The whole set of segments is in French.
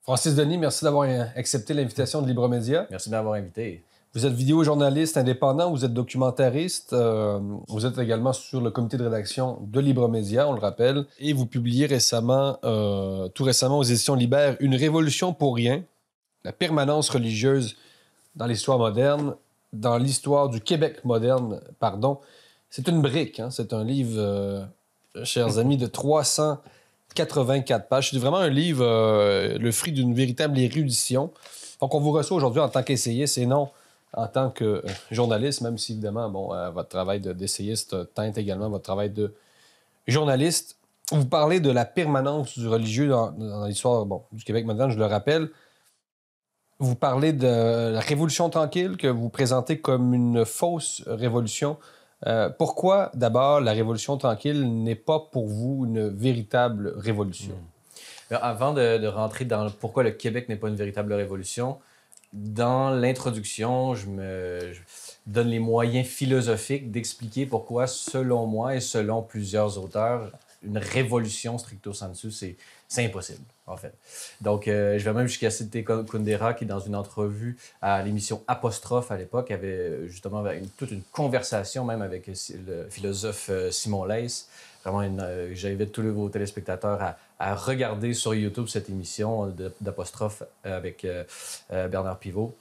Francis Denis, merci d'avoir accepté l'invitation de Libre Média. Merci de m'avoir invité. Vous êtes vidéojournaliste indépendant, vous êtes documentariste, vous êtes également sur le comité de rédaction de Libre Média, on le rappelle, et vous publiez récemment, tout récemment aux éditions Libère, Une révolution pour rien, la permanence religieuse dans l'histoire moderne, dans l'histoire du Québec moderne, pardon. C'est une brique, hein? C'est un livre, chers amis, de 384 pages. C'est vraiment un livre, le fruit d'une véritable érudition. Donc, on vous reçoit aujourd'hui en tant qu'essayiste et non en tant que journaliste, même si, évidemment, votre travail d'essayiste teinte également votre travail de journaliste. Vous parlez de la permanence du religieux dans l'histoire du Québec moderne, je le rappelle. Vous parlez de la Révolution tranquille que vous présentez comme une fausse révolution. Pourquoi, d'abord, la Révolution tranquille n'est pas pour vous une véritable révolution? Avant de rentrer dans pourquoi le Québec n'est pas une véritable révolution, dans l'introduction, je donne les moyens philosophiques d'expliquer pourquoi, selon moi et selon plusieurs auteurs, une révolution stricto sensu, c'est impossible, en fait. Donc, je vais même jusqu'à citer Kundera, qui, dans une entrevue à l'émission Apostrophe à l'époque, avait justement toute une conversation même avec le philosophe Simon Leys. Vraiment, j'invite tous vos téléspectateurs à regarder sur YouTube cette émission d'Apostrophe avec Bernard Pivot.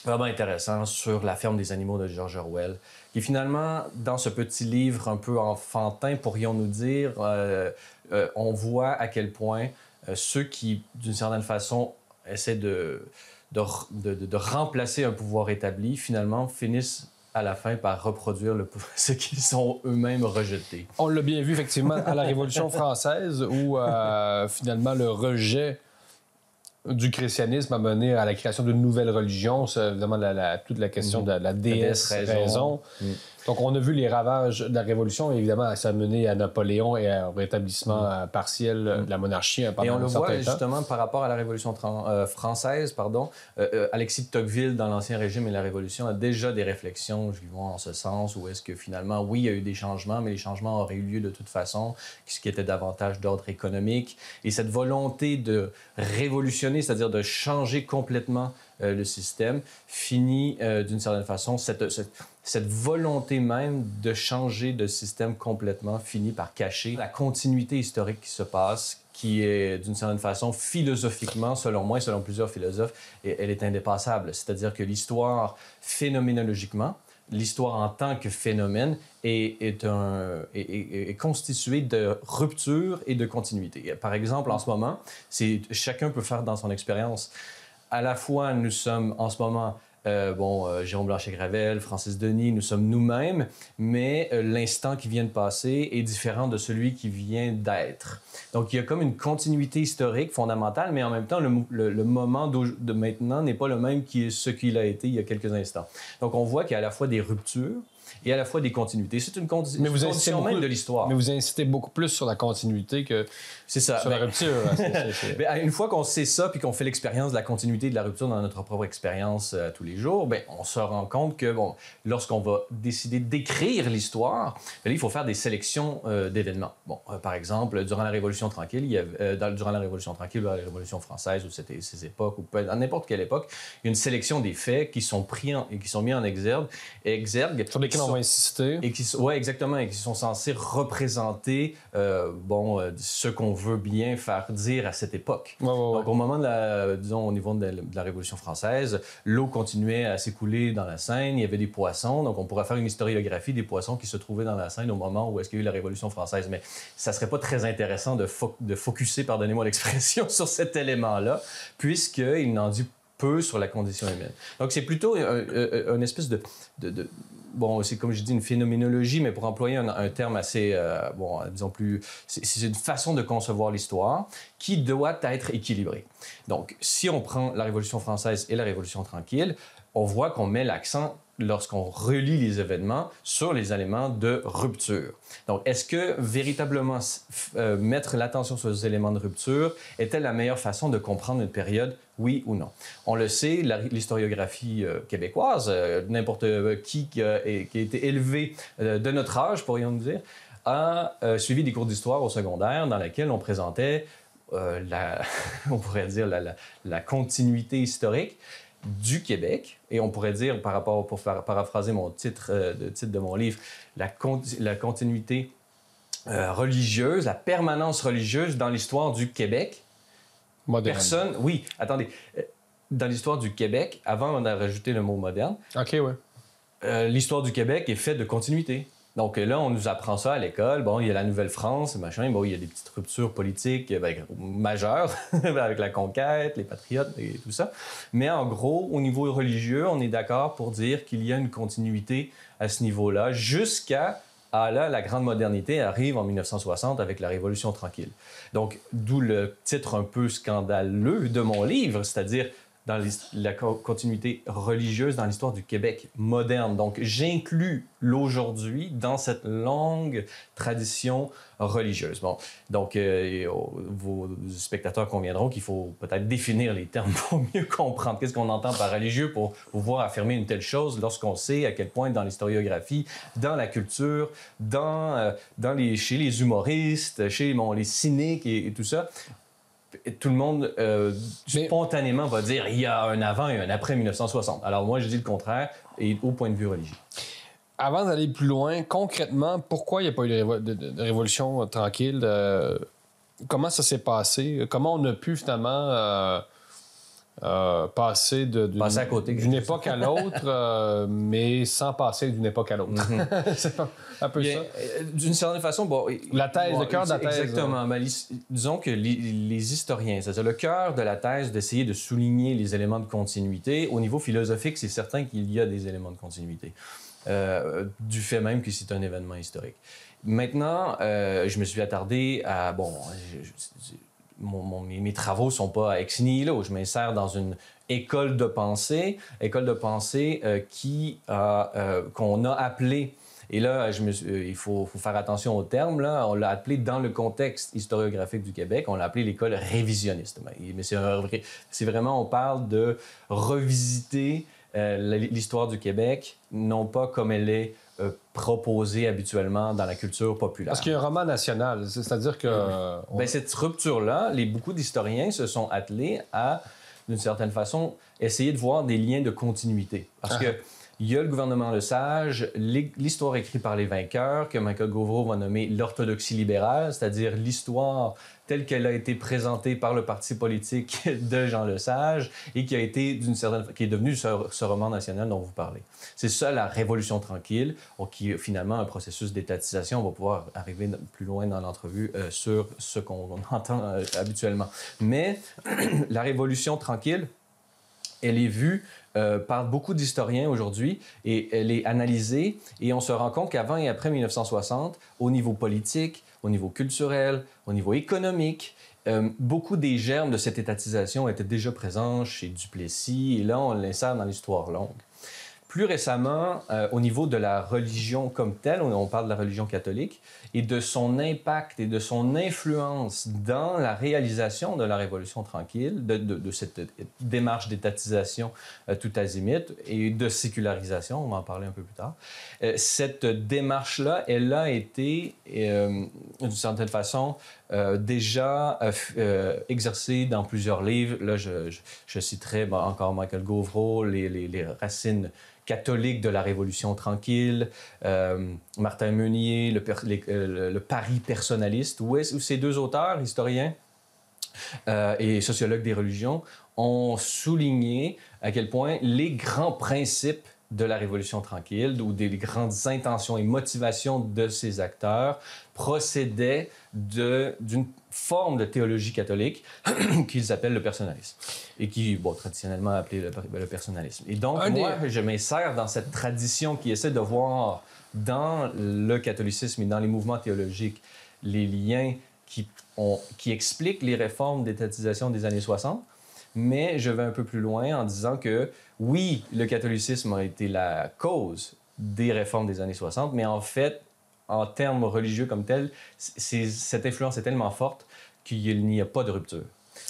Vraiment intéressant sur la ferme des animaux de George Orwell, qui finalement, dans ce petit livre un peu enfantin, pourrions-nous dire, on voit à quel point ceux qui, d'une certaine façon, essaient de remplacer un pouvoir établi, finalement, finissent à la fin par reproduire ce qu'ils sont eux-mêmes rejetés. On l'a bien vu, effectivement, à la Révolution française, où finalement le rejet du christianisme a mené à la création d'une nouvelle religion. C'est évidemment toute la question de la déesse raison. Donc, on a vu les ravages de la Révolution. Et évidemment, ça a mené à Napoléon et au rétablissement partiel de la monarchie pendant un certain temps. Et on le voit justement par rapport à la Révolution française, Alexis de Tocqueville, dans l'Ancien Régime et la Révolution, a déjà des réflexions qui vont en ce sens, où est-ce que finalement, oui, il y a eu des changements, mais les changements auraient eu lieu de toute façon, ce qui était davantage d'ordre économique. Et cette volonté de révolutionner, c'est-à-dire de changer complètement le système, finit d'une certaine façon, cette volonté même de changer de système complètement finit par cacher la continuité historique qui se passe, qui est d'une certaine façon, philosophiquement, selon moi et selon plusieurs philosophes, elle est indépassable. C'est-à-dire que l'histoire, phénoménologiquement, l'histoire en tant que phénomène est constituée de rupture et de continuité. Par exemple, en ce moment, chacun peut faire dans son expérience. À la fois, nous sommes en ce moment, Jérôme Blanchet-Gravel, Francis Denis, nous sommes nous-mêmes, mais l'instant qui vient de passer est différent de celui qui vient d'être. Donc, il y a comme une continuité historique fondamentale, mais en même temps, le moment de maintenant n'est pas le même que ce qu'il a été il y a quelques instants. Donc, on voit qu'il y a à la fois des ruptures et à la fois des continuités. C'est une condition même de l'histoire. Mais vous insistez beaucoup plus sur la continuité que sur la rupture. Une fois qu'on sait ça puis qu'on fait l'expérience de la continuité et de la rupture dans notre propre expérience tous les jours, on se rend compte que lorsqu'on va décider d'écrire l'histoire, il faut faire des sélections d'événements. Par exemple, durant la Révolution tranquille, durant la Révolution tranquille ou la Révolution française, ou c'était ces époques, ou à n'importe quelle époque, il y a une sélection des faits qui sont mis en exergue sur lesquels on va insister. Oui, exactement, et qui sont censés représenter ce qu'on veut bien faire dire à cette époque. Donc, au moment au niveau de la Révolution française, l'eau continuait à s'écouler dans la Seine, il y avait des poissons, donc on pourrait faire une historiographie des poissons qui se trouvaient dans la Seine au moment où est-ce qu'il y a eu la Révolution française. Mais ça serait pas très intéressant de focusser, pardonnez-moi l'expression, sur cet élément-là, puisqu'il n'en dit peu sur la condition humaine. Donc, c'est plutôt une espèce c'est comme je dis, une phénoménologie, mais pour employer un terme assez, disons plus... C'est une façon de concevoir l'histoire qui doit être équilibrée. Donc, si on prend la Révolution française et la Révolution tranquille, on voit qu'on met l'accent, lorsqu'on relie les événements, sur les éléments de rupture. Donc, est-ce que véritablement mettre l'attention sur les éléments de rupture était la meilleure façon de comprendre une période, oui ou non? On le sait, l'historiographie québécoise, n'importe qui a été élevé de notre âge, pourrions-nous dire, a suivi des cours d'histoire au secondaire dans lesquels on présentait on pourrait dire la continuité historique du Québec, et on pourrait dire, par rapport, pour paraphraser le titre de mon livre, la continuité religieuse, la permanence religieuse dans l'histoire du Québec. Moderne. Oui, attendez. Dans l'histoire du Québec, avant on a rajouté le mot moderne, OK, ouais. L'histoire du Québec est faite de continuité. Donc là, on nous apprend ça à l'école. Bon, il y a la Nouvelle-France, machin. Bon, il y a des petites ruptures politiques majeures avec la conquête, les patriotes et tout ça. Mais en gros, au niveau religieux, on est d'accord pour dire qu'il y a une continuité à ce niveau-là jusqu'à la grande modernité arrive en 1960 avec la Révolution tranquille. Donc, d'où le titre un peu scandaleux de mon livre, c'est-à-dire dans la continuité religieuse dans l'histoire du Québec moderne. Donc, j'inclus l'aujourd'hui dans cette longue tradition religieuse. Bon, donc, vos spectateurs conviendront qu'il faut peut-être définir les termes pour mieux comprendre qu'est-ce qu'on entend par religieux pour pouvoir affirmer une telle chose lorsqu'on sait à quel point dans l'historiographie, dans la culture, chez les humoristes, chez les cyniques et tout ça, tout le monde spontanément va dire il y a un avant et un après 1960. Alors moi, je dis le contraire, et au point de vue religieux. Avant d'aller plus loin, concrètement, pourquoi il n'y a pas eu de révolution tranquille? Comment ça s'est passé? Comment on a pu finalement passer d'une époque à l'autre, mais sans passer d'une époque à l'autre? Mm-hmm. C'est un peu ça. D'une certaine façon, la thèse, le cœur de la thèse. Exactement. Mais disons que les historiens, c'est-à-dire le cœur de la thèse d'essayer de souligner les éléments de continuité. Au niveau philosophique, c'est certain qu'il y a des éléments de continuité, du fait même que c'est un événement historique. Maintenant, je me suis attardé à... mes travaux ne sont pas ex nihilo. Je m'insère dans une école de pensée qu'on a appelée, et là, il faut faire attention aux termes, là, on l'a appelée dans le contexte historiographique du Québec, on l'a appelée l'école révisionniste. Mais c'est vraiment, on parle de revisiter l'histoire du Québec, non pas comme elle est proposée habituellement dans la culture populaire. Parce qu'il y a un roman national, c'est-à-dire que... Cette rupture-là, beaucoup d'historiens se sont attelés à, d'une certaine façon, essayer de voir des liens de continuité. Parce que il y a le gouvernement Lesage, l'histoire écrite par les vainqueurs, que Michael Gauvreau va nommer l'orthodoxie libérale, c'est-à-dire l'histoire telle qu'elle a été présentée par le parti politique de Jean Lesage et qui est devenu ce roman national dont vous parlez. C'est ça la Révolution tranquille, qui est finalement un processus d'étatisation. On va pouvoir arriver plus loin dans l'entrevue sur ce qu'on entend habituellement. Mais la Révolution tranquille, elle est vue par beaucoup d'historiens aujourd'hui et elle est analysée et on se rend compte qu'avant et après 1960, au niveau politique, au niveau culturel, au niveau économique, beaucoup des germes de cette étatisation étaient déjà présents chez Duplessis et là, on l'insère dans l'histoire longue. Plus récemment, au niveau de la religion comme telle, on parle de la religion catholique, et de son impact et de son influence dans la réalisation de la Révolution tranquille, de cette démarche d'étatisation tout azimut et de sécularisation, on va en parler un peu plus tard. Cette démarche-là, elle a été, d'une certaine façon, déjà exercée dans plusieurs livres. Là, je citerai encore Michael Gauvreau, les racines catholique de la Révolution tranquille, Martin Meunier, le Paris personnaliste, où ces deux auteurs, historiens et sociologues des religions, ont souligné à quel point les grands principes de la Révolution tranquille ou des grandes intentions et motivations de ces acteurs procédaient d'une forme de théologie catholique qu'ils appellent le personnalisme et qui, traditionnellement appelé le personnalisme. Et donc, je m'insère dans cette tradition qui essaie de voir dans le catholicisme et dans les mouvements théologiques les liens qui expliquent les réformes d'étatisation des années 60, mais je vais un peu plus loin en disant que, oui, le catholicisme a été la cause des réformes des années 60, mais en fait, en termes religieux comme tel, cette influence est tellement forte qu'il n'y a pas de rupture.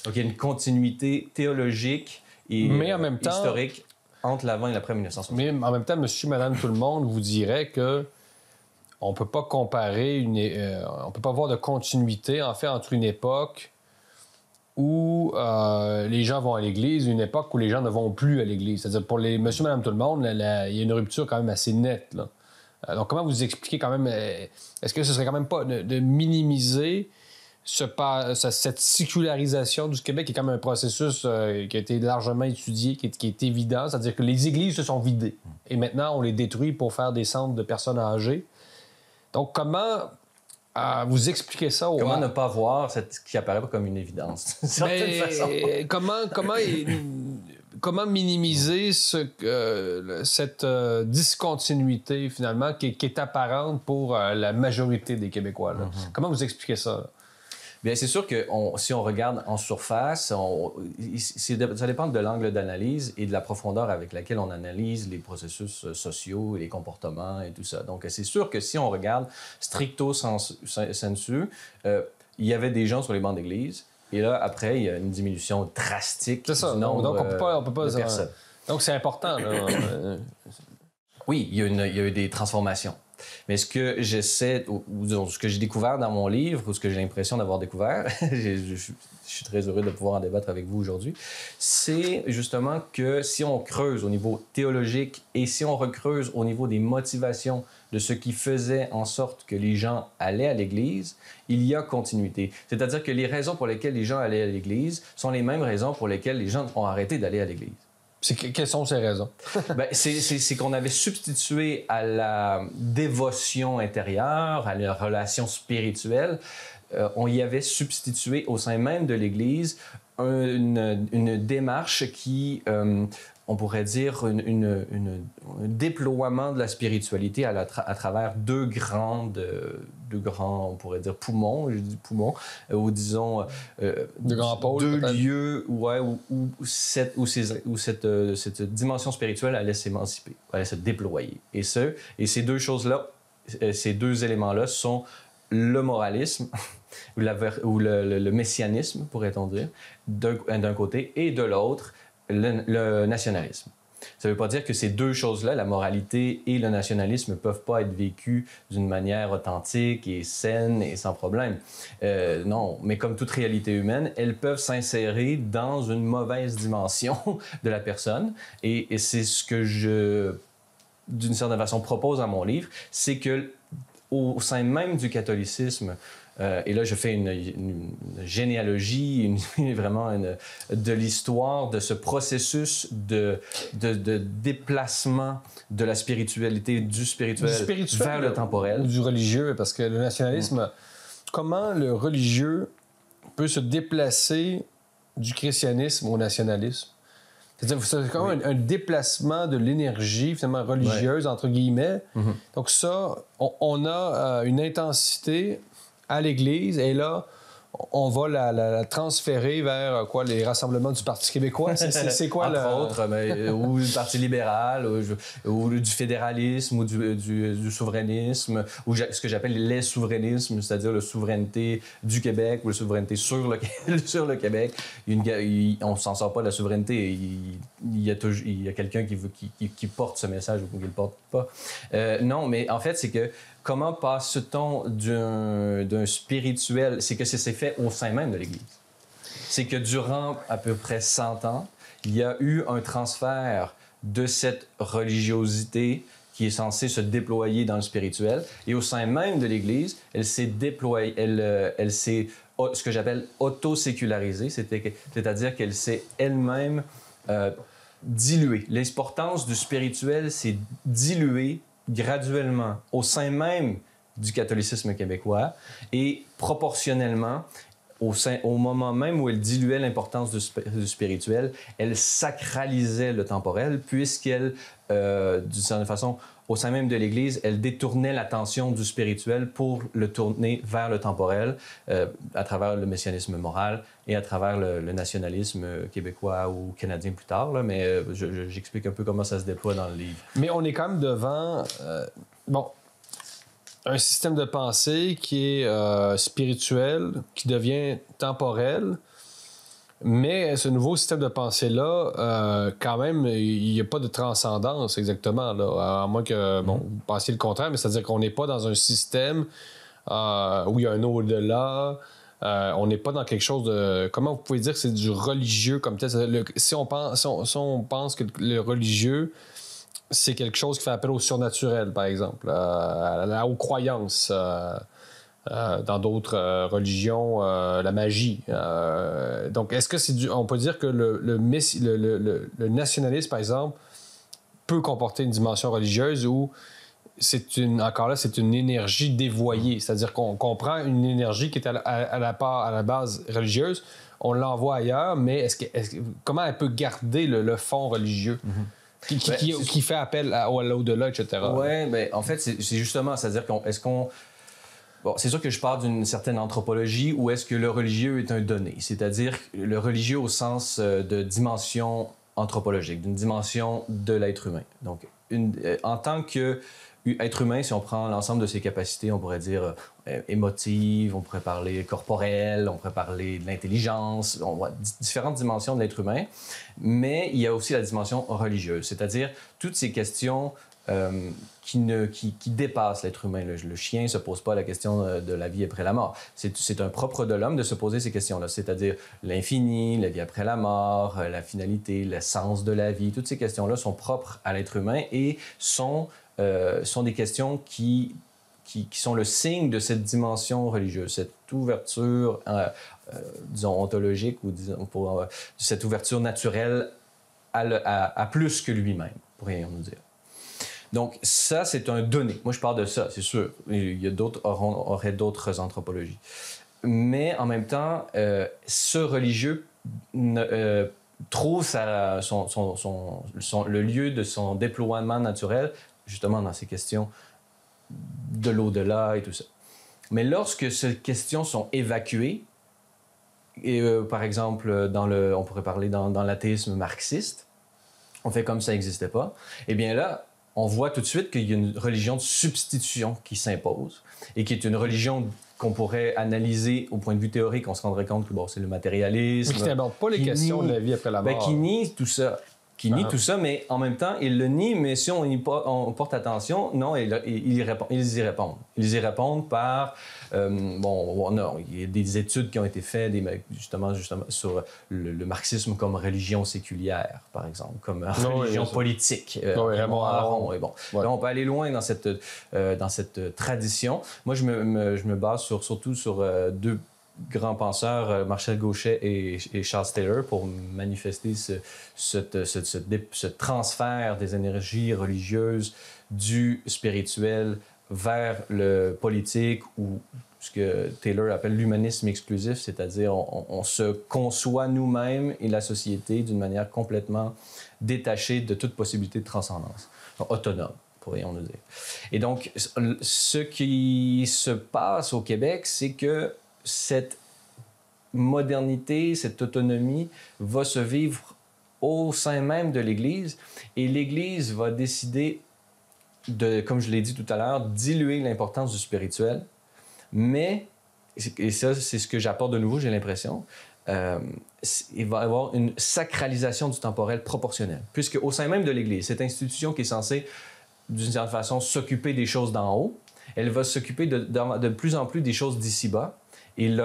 Donc, il y a une continuité théologique et historique entre l'avant et l'après 1960. Mais en même temps, monsieur, madame, tout le monde vous dirait que on peut pas comparer, on peut pas avoir de continuité, en fait, entre une époque où les gens vont à l'église, une époque où les gens ne vont plus à l'église. C'est-à-dire, pour les monsieur, madame, tout le monde, il y a une rupture quand même assez nette, là. Donc, comment vous expliquez quand même... est-ce que ce serait quand même pas de minimiser cette sécularisation du Québec, qui est quand même un processus qui a été largement étudié, qui est évident, c'est-à-dire que les églises se sont vidées. Et maintenant, on les détruit pour faire des centres de personnes âgées. Donc, comment vous expliquez ça Comment ne pas voir ce qui apparaît pas comme une évidence, d'une certaine façon? Comment minimiser cette discontinuité, finalement, qui est apparente pour la majorité des Québécois, là? Mm-hmm. Comment vous expliquez ça, là? Bien, c'est sûr que si on regarde en surface, ça dépend de l'angle d'analyse et de la profondeur avec laquelle on analyse les processus sociaux et les comportements et tout ça. Donc, c'est sûr que si on regarde stricto sensu, il y avait des gens sur les bancs d'église, et là, après, il y a une diminution drastique du nombre donc on peut pas de personnes. Donc, c'est important, là. Oui, il y a eu des transformations. Mais ce que j'essaie, ou disons, ce que j'ai découvert dans mon livre, ou ce que j'ai l'impression d'avoir découvert, je suis très heureux de pouvoir en débattre avec vous aujourd'hui, c'est justement que si on creuse au niveau théologique et si on recreuse au niveau des motivations de ce qui faisait en sorte que les gens allaient à l'Église, il y a continuité. C'est-à-dire que les raisons pour lesquelles les gens allaient à l'Église sont les mêmes raisons pour lesquelles les gens ont arrêté d'aller à l'Église. Quelles sont ces raisons? C'est qu'on avait substitué à la dévotion intérieure, à la relation spirituelle, on y avait substitué au sein même de l'Église une démarche qui, on pourrait dire, un déploiement de la spiritualité à travers deux grands, on pourrait dire, poumons, je dis poumons, ou disons, deux lieux où cette dimension spirituelle allait s'émanciper, allait se déployer. Et ces deux choses-là, ces deux éléments-là sont le moralisme, ou le messianisme, pourrait-on dire, d'un côté, et de l'autre, le nationalisme. Ça ne veut pas dire que ces deux choses-là, la moralité et le nationalisme, ne peuvent pas être vécus d'une manière authentique et saine et sans problème. Non, mais comme toute réalité humaine, elles peuvent s'insérer dans une mauvaise dimension de la personne. Et c'est ce que je, d'une certaine façon, propose dans mon livre, c'est que au sein même du catholicisme, et là je fais une généalogie, vraiment de l'histoire de ce processus de déplacement de la spiritualité, du spirituel vers le temporel. Ou du religieux, parce que le nationalisme, comment le religieux peut se déplacer du christianisme au nationalisme? C'est quand même un déplacement de l'énergie, finalement, religieuse, entre guillemets. Mm-hmm. Donc ça, on a une intensité à l'Église, et là, on va la transférer vers les rassemblements du Parti québécois. C'est quoi entre autres, ou du Parti libéral, ou du fédéralisme, ou du souverainisme, ou ce que j'appelle les souverainismes, c'est-à-dire la souveraineté du Québec ou la souveraineté sur le Québec. On ne s'en sort pas de la souveraineté. Il y a quelqu'un qui porte ce message ou qui ne le porte pas. Non, mais en fait, c'est que comment passe-t-on d'un spirituel... C'est que c'est fait au sein même de l'Église. C'est que durant à peu près 100 ans, il y a eu un transfert de cette religiosité qui est censée se déployer dans le spirituel. Et au sein même de l'Église, elle s'est déployée, elle s'est, ce que j'appelle, auto-sécularisée, c'est-à-dire qu'elle s'est elle-même diluée. L'importance du spirituel s'est diluée graduellement au sein même du catholicisme québécois et proportionnellement au moment même où elle diluait l'importance du spirituel, elle sacralisait le temporel puisqu'elle, d'une certaine façon, au sein même de l'Église, elle détournait l'attention du spirituel pour le tourner vers le temporel à travers le messianisme moral et à travers le nationalisme québécois ou canadien plus tard. Là, mais j'explique un peu comment ça se déploie dans le livre. Mais on est quand même devant un système de pensée qui est spirituel, qui devient temporel. Mais ce nouveau système de pensée-là, quand même, il n'y a pas de transcendance exactement, là, à moins que vous pensiez le contraire, mais c'est-à-dire qu'on n'est pas dans un système où il y a un au-delà, On n'est pas dans quelque chose de... Comment vous pouvez dire que c'est du religieux comme tel? Si on pense que le religieux, c'est quelque chose qui fait appel au surnaturel, par exemple, aux croyances. Dans d'autres religions, la magie. Donc, est-ce que on peut dire que le nationalisme, par exemple, peut comporter une dimension religieuse ou c'est une énergie dévoyée, c'est-à-dire qu'on prend une énergie qui est à la base religieuse, on l'envoie ailleurs, mais comment elle peut garder le fond religieux qui fait appel à l'au-delà, etc. Oui, bien, en fait, c'est justement, c'est-à-dire Bon, c'est sûr que je parle d'une certaine anthropologie où est-ce que le religieux est un donné, c'est-à-dire le religieux au sens de dimension anthropologique, d'une dimension de l'être humain. Donc, en tant qu'être humain, si on prend l'ensemble de ses capacités, on pourrait dire émotives, on pourrait parler corporelles, on pourrait parler de l'intelligence, on voit différentes dimensions de l'être humain, mais il y a aussi la dimension religieuse, c'est-à-dire toutes ces questions qui dépasse l'être humain. Le chien ne se pose pas la question de la vie après la mort. C'est un propre de l'homme de se poser ces questions-là, c'est-à-dire l'infini, la vie après la mort, la finalité, l'essence de la vie. Toutes ces questions-là sont propres à l'être humain et sont des questions qui sont le signe de cette dimension religieuse, cette ouverture, disons, ontologique ou disons, cette ouverture naturelle à plus que lui-même, pourrions-nous dire. Donc, ça, c'est un donné. Moi, je parle de ça, c'est sûr. Il y a d'autres auraient d'autres anthropologies. Mais en même temps, ce religieux trouve le lieu de son déploiement naturel, justement dans ces questions de l'au-delà et tout ça. Mais lorsque ces questions sont évacuées, et par exemple, on pourrait parler dans l'athéisme marxiste, on fait comme ça n'existait pas, eh bien là, on voit tout de suite qu'il y a une religion de substitution qui s'impose et qui est une religion qu'on pourrait analyser au point de vue théorique. On se rendrait compte que c'est le matérialisme. Mais qui n'aborde pas les questions de la vie après la mort. Qui nie tout ça. Tout ça, mais en même temps, il le nie, mais si on porte attention, non, ils y répondent. Ils y répondent par... il y a des études qui ont été faites justement sur le marxisme comme religion séculière, par exemple, comme religion politique. Raymond Aron. Là, on peut aller loin dans cette tradition. Moi, je me base surtout sur deux grands penseurs, Marcel Gauchet et Charles Taylor, pour manifester ce transfert des énergies religieuses du spirituel vers le politique ou ce que Taylor appelle l'humanisme exclusif, c'est-à-dire on se conçoit nous-mêmes et la société d'une manière complètement détachée de toute possibilité de transcendance, autonome, pourrions-nous dire. Et donc, ce qui se passe au Québec, c'est que cette modernité, cette autonomie va se vivre au sein même de l'Église et l'Église va décider de, comme je l'ai dit tout à l'heure, diluer l'importance du spirituel, mais, et ça c'est ce que j'apporte de nouveau, j'ai l'impression, il va y avoir une sacralisation du temporel proportionnelle, puisque au sein même de l'Église, cette institution qui est censée d'une certaine façon s'occuper des choses d'en haut, elle va s'occuper de plus en plus des choses d'ici-bas et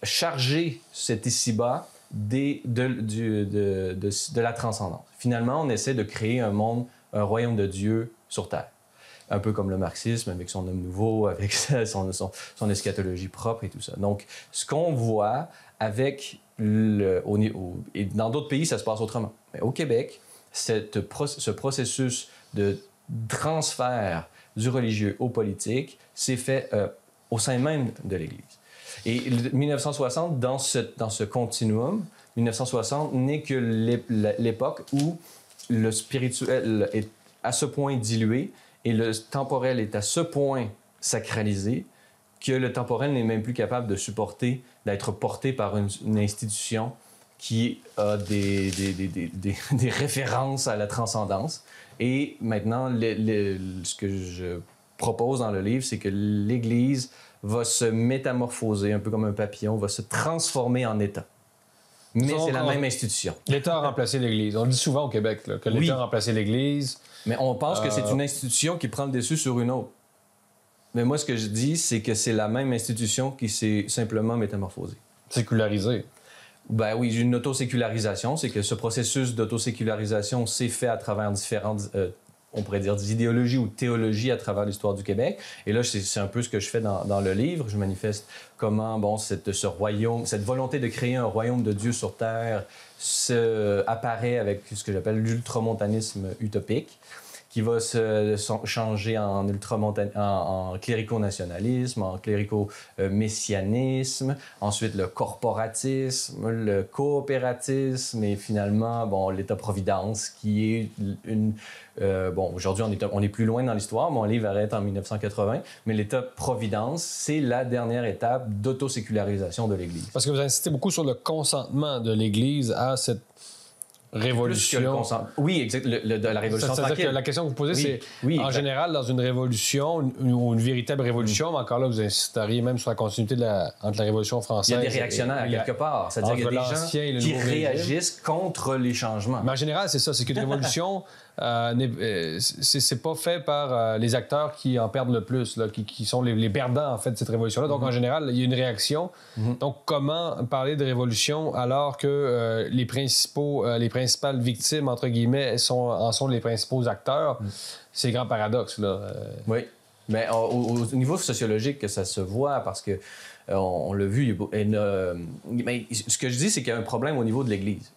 charger cet ici-bas de la transcendance. Finalement, on essaie de créer un royaume de Dieu sur Terre. Un peu comme le marxisme, avec son homme nouveau, avec son eschatologie propre et tout ça. Donc, ce qu'on voit avec et dans d'autres pays, ça se passe autrement. Mais au Québec, ce processus de transfert du religieux au politique s'est fait au sein même de l'Église. Et 1960, dans ce continuum, 1960 n'est que l'époque où le spirituel est à ce point dilué et le temporel est à ce point sacralisé que le temporel n'est même plus capable de supporter, d'être porté par une institution qui a des références à la transcendance. Et maintenant, ce que je propose dans le livre, c'est que l'Église va se métamorphoser, un peu comme un papillon, va se transformer en État. Mais c'est la même institution. L'État a remplacé l'Église. On le dit souvent au Québec là, que l'État a remplacé l'Église. Mais on pense que c'est une institution qui prend le dessus sur une autre. Mais moi, ce que je dis, c'est que c'est la même institution qui s'est simplement métamorphosée. Sécularisé. Ben oui, une autosécularisation, c'est que ce processus d'autosécularisation s'est fait à travers différentes, on pourrait dire, idéologies ou théologies à travers l'histoire du Québec. Et là, c'est un peu ce que je fais dans le livre. Je manifeste comment, bon, ce royaume, cette volonté de créer un royaume de Dieu sur Terre apparaît avec ce que j'appelle l'ultramontanisme utopique, qui va changer en clérico-nationalisme, en clérico-messianisme, ensuite le corporatisme, le coopératisme et finalement, bon, l'État-providence, qui est bon, aujourd'hui, on est plus loin dans l'histoire. Mon livre arrête en 1980, mais l'État-providence, c'est la dernière étape d'autosécularisation de l'Église. Parce que vous insistez beaucoup sur le consentement de l'Église à cette révolution. Oui, exact. La révolution tranquille. C'est-à-dire que la question que vous posez, c'est en général, dans une révolution ou une véritable révolution, mais encore là, vous insisteriez même sur la continuité entre la Révolution française. Il y a des réactionnaire quelque part. C'est-à-dire qu'il y a des gens qui réagissent contre les changements. Mais en général, c'est ça. C'est qu'une révolution, c'est pas fait par les acteurs qui en perdent le plus, là, qui sont les perdants, en fait, de cette révolution-là. Donc, en général, il y a une réaction. Donc, comment parler de révolution alors que les principales victimes, entre guillemets, en sont les principaux acteurs? C'est un grand paradoxe, là. Oui. Mais au niveau sociologique, que ça se voit, parce que on l'a vu. Mais ce que je dis, c'est qu'il y a un problème au niveau de l'Église.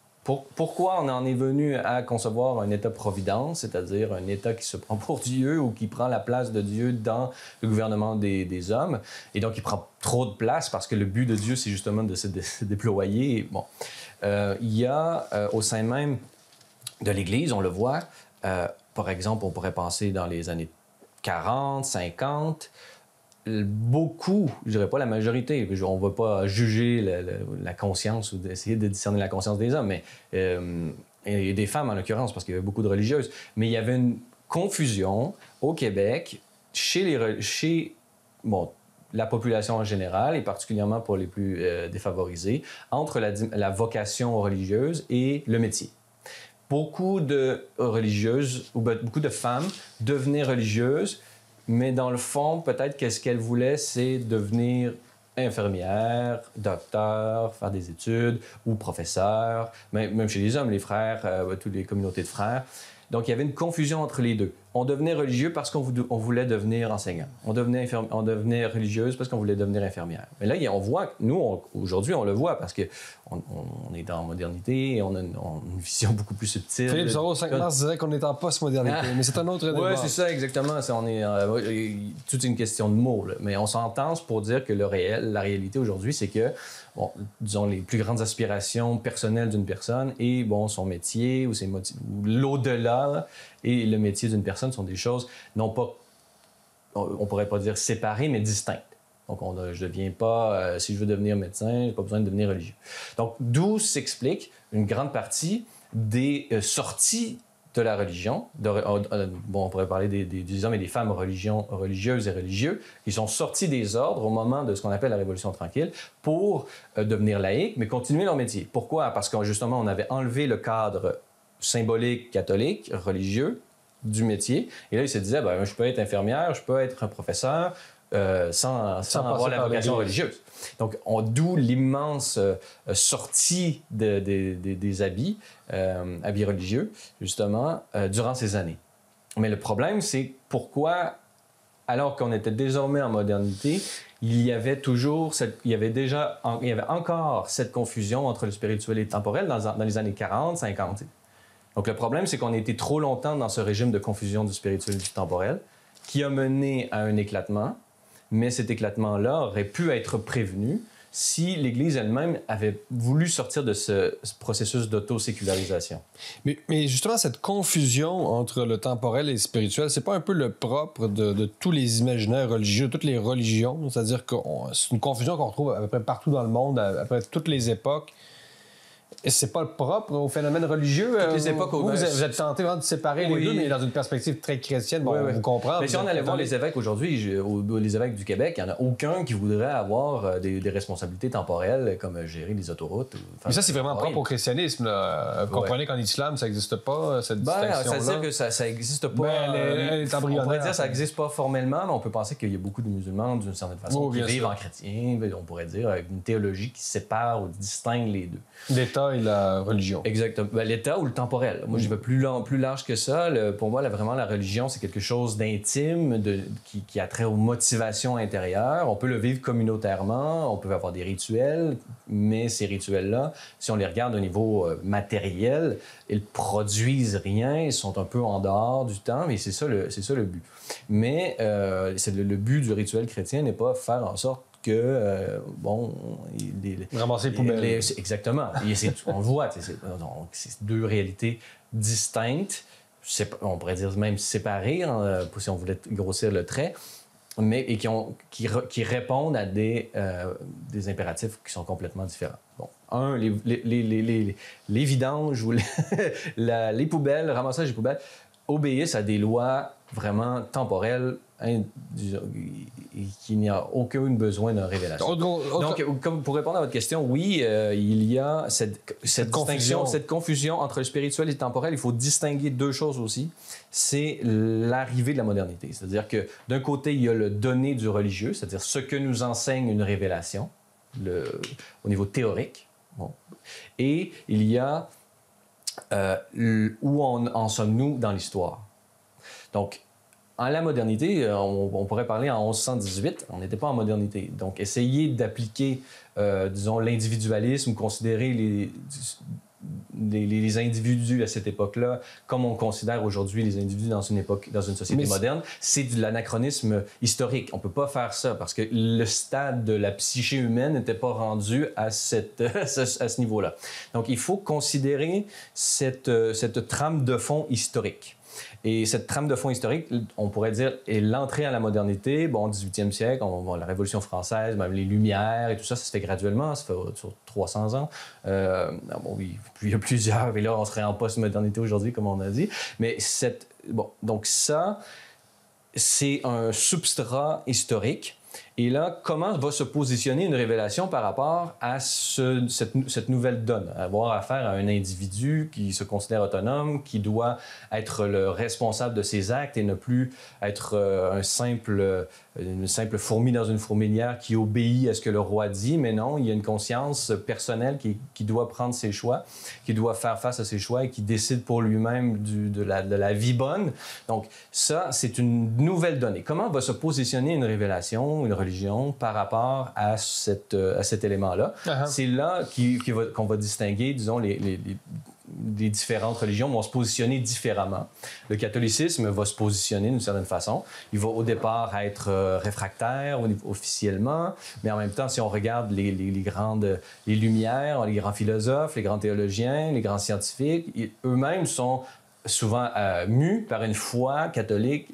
Pourquoi on en est venu à concevoir un État-providence, c'est-à-dire un État qui se prend pour Dieu ou qui prend la place de Dieu dans le gouvernement des hommes, et donc il prend trop de place parce que le but de Dieu, c'est justement de se déployer. Bon. Il y a au sein même de l'Église, on le voit, par exemple, on pourrait penser dans les années 40, 50, beaucoup, je dirais pas la majorité, on ne va pas juger la conscience ou essayer de discerner la conscience des hommes, mais et des femmes en l'occurrence, parce qu'il y avait beaucoup de religieuses, mais il y avait une confusion au Québec chez la population en général, et particulièrement pour les plus défavorisés, entre la vocation religieuse et le métier. Beaucoup de religieuses, ou beaucoup de femmes devenaient religieuses, mais dans le fond, peut-être qu'est-ce qu'elle voulait, c'est devenir infirmière, docteur, faire des études ou professeur, même chez les hommes, les frères, toutes les communautés de frères. Donc, il y avait une confusion entre les deux. On devenait religieux parce qu'on voulait devenir enseignant. On devenait religieuse parce qu'on voulait devenir infirmière. Mais là, on voit, nous, aujourd'hui, on le voit parce qu'on est dans la modernité et on a une vision beaucoup plus subtile. Philippe Soro, 5 mars, disait qu'on est en post-modernité, mais c'est un autre débat. Oui, c'est ça, exactement. On est toute une question de mots. Là. Mais on s'entend pour dire que la réalité aujourd'hui, c'est que, disons, les plus grandes aspirations personnelles d'une personne et, son métier ou l'au-delà, là, et le métier d'une personne sont des choses non pas, on pourrait pas dire séparées, mais distinctes. Donc, je ne deviens pas, si je veux devenir médecin, je n'ai pas besoin de devenir religieux. Donc, d'où s'explique une grande partie des sorties de la religion. On pourrait parler des hommes et des femmes religieuses et religieux qui sont sortis des ordres au moment de ce qu'on appelle la Révolution tranquille pour devenir laïcs, mais continuer leur métier. Pourquoi? Parce que justement, on avait enlevé le cadre symbolique, catholique, religieux du métier. Et là, ils se disaient, je peux être infirmière, je peux être un professeur sans avoir la vocation religieuse. Donc, d'où l'immense sortie des habits religieux, justement, durant ces années. Mais le problème, c'est pourquoi, alors qu'on était désormais en modernité, il y avait encore cette confusion entre le spirituel et le temporel dans les années 40, 50. Donc, le problème, c'est qu'on a été trop longtemps dans ce régime de confusion du spirituel et du temporel qui a mené à un éclatement, mais cet éclatement-là aurait pu être prévenu si l'Église elle-même avait voulu sortir de ce processus d'autosécularisation. Mais justement, cette confusion entre le temporel et le spirituel, c'est pas un peu le propre de tous les imaginaires religieux, de toutes les religions? C'est-à-dire que c'est une confusion qu'on retrouve à peu près partout dans le monde, à peu près toutes les époques. Et c'est pas propre au phénomène religieux? Toutes les époques... Vous êtes tenté vraiment de séparer les deux, mais dans une perspective très chrétienne. Bon, on vous comprend. Mais si on allait voir les évêques aujourd'hui, les évêques du Québec, il n'y en a aucun qui voudrait avoir des responsabilités temporelles comme gérer les autoroutes. Mais ça, c'est vraiment propre au christianisme. Là. Vous comprenez qu'en islam, ça n'existe pas, cette distinction-là? Ça veut dire que ça n'existe pas. On pourrait dire que ça n'existe pas formellement, mais on peut penser qu'il y a beaucoup de musulmans, d'une certaine façon, qui vivent en chrétien, on pourrait dire, avec une théologie qui sépare ou distingue les deux. L'État et la religion. Exactement. L'État ou le temporel. Moi, je vais plus large que ça. Pour moi, vraiment, la religion, c'est quelque chose d'intime, qui a trait aux motivations intérieures. On peut le vivre communautairement, on peut avoir des rituels, mais ces rituels-là, si on les regarde au niveau matériel, ils produisent rien, ils sont un peu en dehors du temps, mais c'est ça le but. Mais le but du rituel chrétien n'est pas faire en sorte que, ramasser les poubelles. Exactement. On le voit, c'est deux réalités distinctes, on pourrait dire même séparées, si on voulait grossir le trait, mais qui répondent à des impératifs qui sont complètement différents. Bon, les vidanges ou les poubelles, le ramassage des poubelles, obéissent à des lois vraiment temporelles et qu'il n'y a aucun besoin de révélation. Donc, pour répondre à votre question, oui, il y a cette distinction, cette confusion entre le spirituel et le temporel. Il faut distinguer deux choses aussi. C'est l'arrivée de la modernité. C'est-à-dire que d'un côté, il y a le donné du religieux, c'est-à-dire ce que nous enseigne une révélation au niveau théorique. Bon. Et il y a où en sommes-nous dans l'histoire. Donc, en la modernité, on pourrait parler en 1118, on n'était pas en modernité. Donc, essayer d'appliquer, disons, l'individualisme, considérer les individus à cette époque-là comme on considère aujourd'hui les individus dans une société moderne, c'est de l'anachronisme historique. On ne peut pas faire ça parce que le stade de la psyché humaine n'était pas rendu à ce niveau-là. Donc, il faut considérer cette trame de fond historique. Et cette trame de fond historique, on pourrait dire, est l'entrée à la modernité. Bon, au 18e siècle, la Révolution française, même les Lumières et tout ça, ça se fait graduellement, ça fait sur 300 ans. Oui, il y a plusieurs, et là, on serait en post-modernité aujourd'hui, comme on a dit. Mais donc ça, c'est un substrat historique. Et là, comment va se positionner une révélation par rapport à cette nouvelle donne? Avoir affaire à un individu qui se considère autonome, qui doit être le responsable de ses actes et ne plus être une simple fourmi dans une fourmilière qui obéit à ce que le roi dit, mais non, il y a une conscience personnelle qui doit prendre ses choix, qui doit faire face à ses choix et qui décide pour lui-même de la vie bonne. Donc ça, c'est une nouvelle donnée. Comment va se positionner une révélation, une religion par rapport à cet élément-là? Uh-huh. C'est là qu'on va distinguer, disons, les différentes religions vont se positionner différemment. Le catholicisme va se positionner d'une certaine façon. Il va au départ être réfractaire officiellement, mais en même temps, si on regarde les Lumières, les grands philosophes, les grands théologiens, les grands scientifiques, eux-mêmes sont souvent mus par une foi catholique,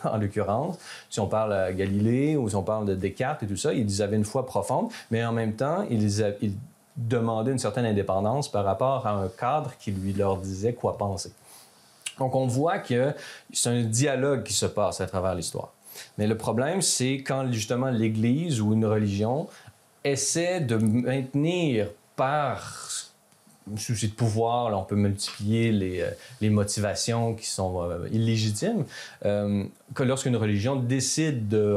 en l'occurrence. Si on parle à Galilée ou si on parle de Descartes et tout ça, ils avaient une foi profonde, mais en même temps, ils demandaient une certaine indépendance par rapport à un cadre qui leur disait quoi penser. Donc, on voit que c'est un dialogue qui se passe à travers l'histoire. Mais le problème, c'est quand, justement, l'Église ou une religion essaie de maintenir par souci de pouvoir, là, on peut multiplier les motivations qui sont illégitimes, que lorsqu'une religion décide de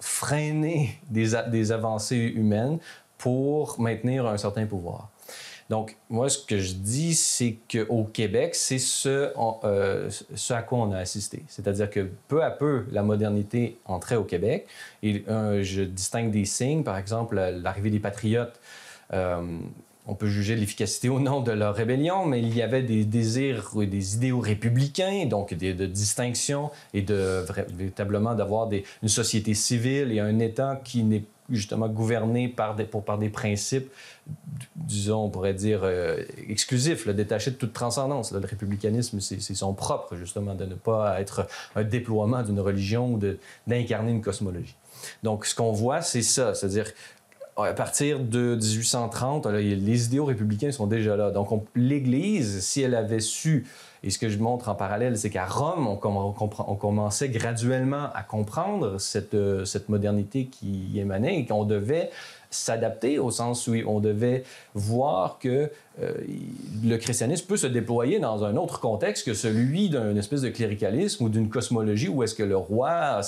freiner des avancées humaines pour maintenir un certain pouvoir. Donc, moi, ce que je dis, c'est qu'au Québec, c'est ce à quoi on a assisté. C'est-à-dire que peu à peu, la modernité entrait au Québec. Et je distingue des signes, par exemple, l'arrivée des patriotes. On peut juger de l'efficacité ou non de leur rébellion, mais il y avait des désirs et des idéaux républicains, donc de distinction et véritablement d'avoir une société civile et un État qui n'est justement gouverné par des principes, disons, on pourrait dire, exclusifs, détachés de toute transcendance. Le républicanisme, c'est son propre, justement, de ne pas être un déploiement d'une religion ou d'incarner une cosmologie. Donc, ce qu'on voit, c'est ça, c'est-à-dire à partir de 1830, là, les idéaux républicains sont déjà là. Donc, l'Église, si elle avait su, et ce que je montre en parallèle, c'est qu'à Rome, on commençait graduellement à comprendre cette modernité qui émanait et qu'on devait s'adapter au sens où on devait voir que le christianisme peut se déployer dans un autre contexte que celui d'une espèce de cléricalisme ou d'une cosmologie où est-ce que le roi,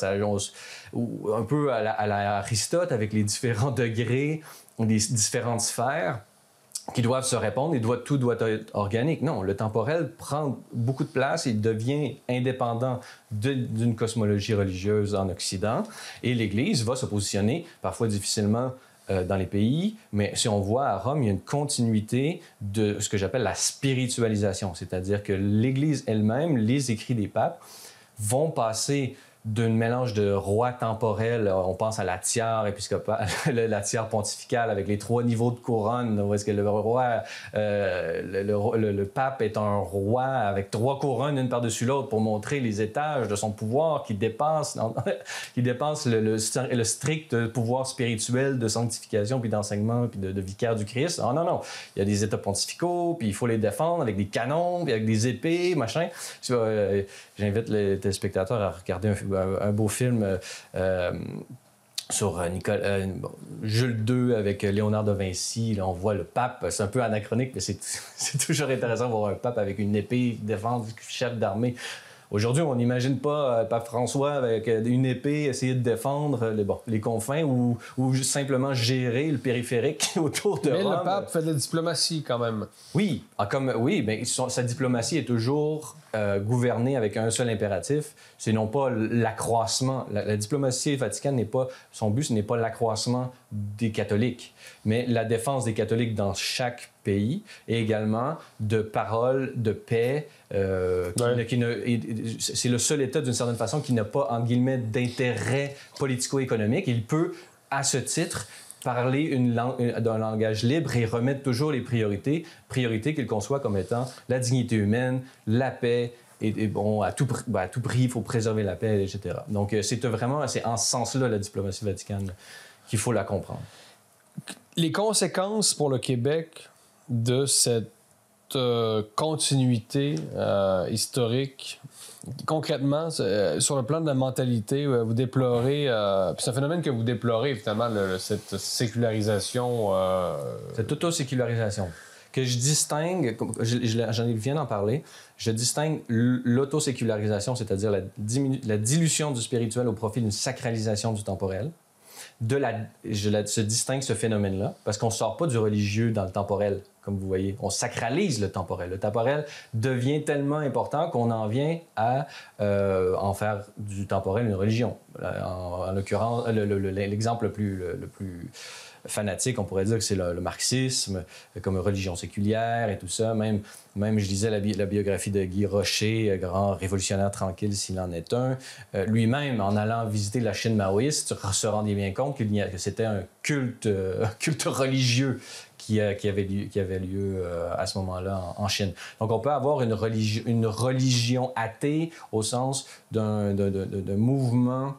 un peu à la Aristote, avec les différents degrés, les différentes sphères qui doivent se répondre et tout doit être organique. Non, le temporel prend beaucoup de place et devient indépendant d'une cosmologie religieuse en Occident. Et l'Église va se positionner, parfois difficilement, dans les pays, mais si on voit à Rome, il y a une continuité de ce que j'appelle la spiritualisation, c'est-à-dire que l'Église elle-même, les écrits des papes, vont passer d'un mélange de roi temporel, on pense à la tiare épiscopale, la tiare pontificale avec les 3 niveaux de couronne, où est-ce que le roi, le pape est un roi avec 3 couronnes, une par-dessus l'autre, pour montrer les étages de son pouvoir qui dépasse le strict pouvoir spirituel de sanctification, puis d'enseignement, puis de vicaire du Christ. Ah, non, il y a des états pontificaux, puis il faut les défendre avec des canons, puis avec des épées, machin. J'invite les téléspectateurs à regarder un beau film sur Jules II avec Léonard de Vinci. Là, on voit le pape. C'est un peu anachronique, mais c'est toujours intéressant de voir un pape avec une épée défendre, chef d'armée. Aujourd'hui, on n'imagine pas Pape François avec une épée essayer de défendre les confins ou juste simplement gérer le périphérique autour de Rome. Mais le pape fait de la diplomatie quand même. Oui, mais sa diplomatie est toujours gouvernée avec un seul impératif, c'est non pas l'accroissement. La diplomatie vaticane son but, ce n'est pas l'accroissement des catholiques, mais la défense des catholiques dans chaque pays et également de paroles de paix. C'est le seul État, d'une certaine façon, qui n'a pas, entre guillemets, d'intérêt politico-économique. Il peut, à ce titre, parler d'un langage libre et remettre toujours les priorités qu'il conçoit comme étant la dignité humaine, la paix, et à tout prix, il faut préserver la paix, etc. Donc, c'est en ce sens-là, la diplomatie vaticane, qu'il faut la comprendre. Les conséquences pour le Québec de cette continuité historique, concrètement, sur le plan de la mentalité, vous déplorez, c'est un phénomène que vous déplorez, évidemment, cette sécularisation. Cette auto-sécularisation. Que je distingue, j'en viens d'en parler, je distingue l'autosécularisation, c'est-à-dire la dilution du spirituel au profit d'une sacralisation du temporel. Je distingue ce phénomène-là, parce qu'on ne sort pas du religieux dans le temporel, comme vous voyez. On sacralise le temporel. Le temporel devient tellement important qu'on en vient à en faire du temporel une religion. En l'occurrence, l'exemple le plus fanatique, on pourrait dire que c'est le marxisme, comme religion séculière et tout ça. Même je lisais la biographie de Guy Rocher, grand révolutionnaire tranquille s'il en est un. Lui-même, en allant visiter la Chine maoïste, se rendait bien compte que c'était un culte religieux qui avait lieu à ce moment-là en Chine. Donc, on peut avoir une religion athée au sens d'un mouvement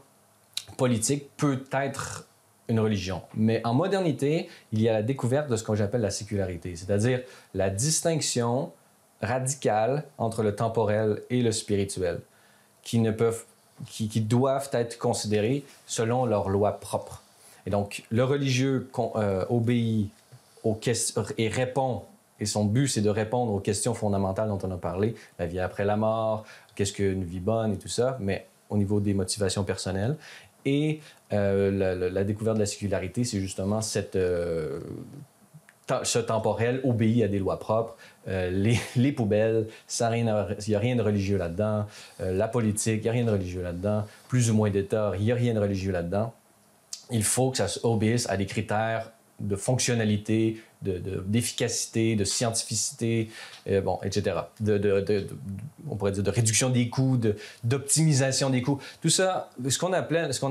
politique, peut-être une religion. Mais en modernité, il y a la découverte de ce que j'appelle la sécularité, c'est-à-dire la distinction radicale entre le temporel et le spirituel, qui doivent être considérés selon leurs lois propres. Et donc, le religieux obéit et répond, et son but, c'est de répondre aux questions fondamentales dont on a parlé, la vie après la mort, qu'est-ce qu'une vie bonne et tout ça, mais au niveau des motivations personnelles. Et la découverte de la sécularité, c'est justement ce temporel obéit à des lois propres. Les poubelles, il n'y a rien de religieux là-dedans. La politique, il n'y a rien de religieux là-dedans. Plus ou moins d'État, il n'y a rien de religieux là-dedans. Il faut que ça obéisse à des critères de fonctionnalité, d'efficacité, de scientificité, etc. On pourrait dire de réduction des coûts, d'optimisation des coûts. Tout ça, ce qu'on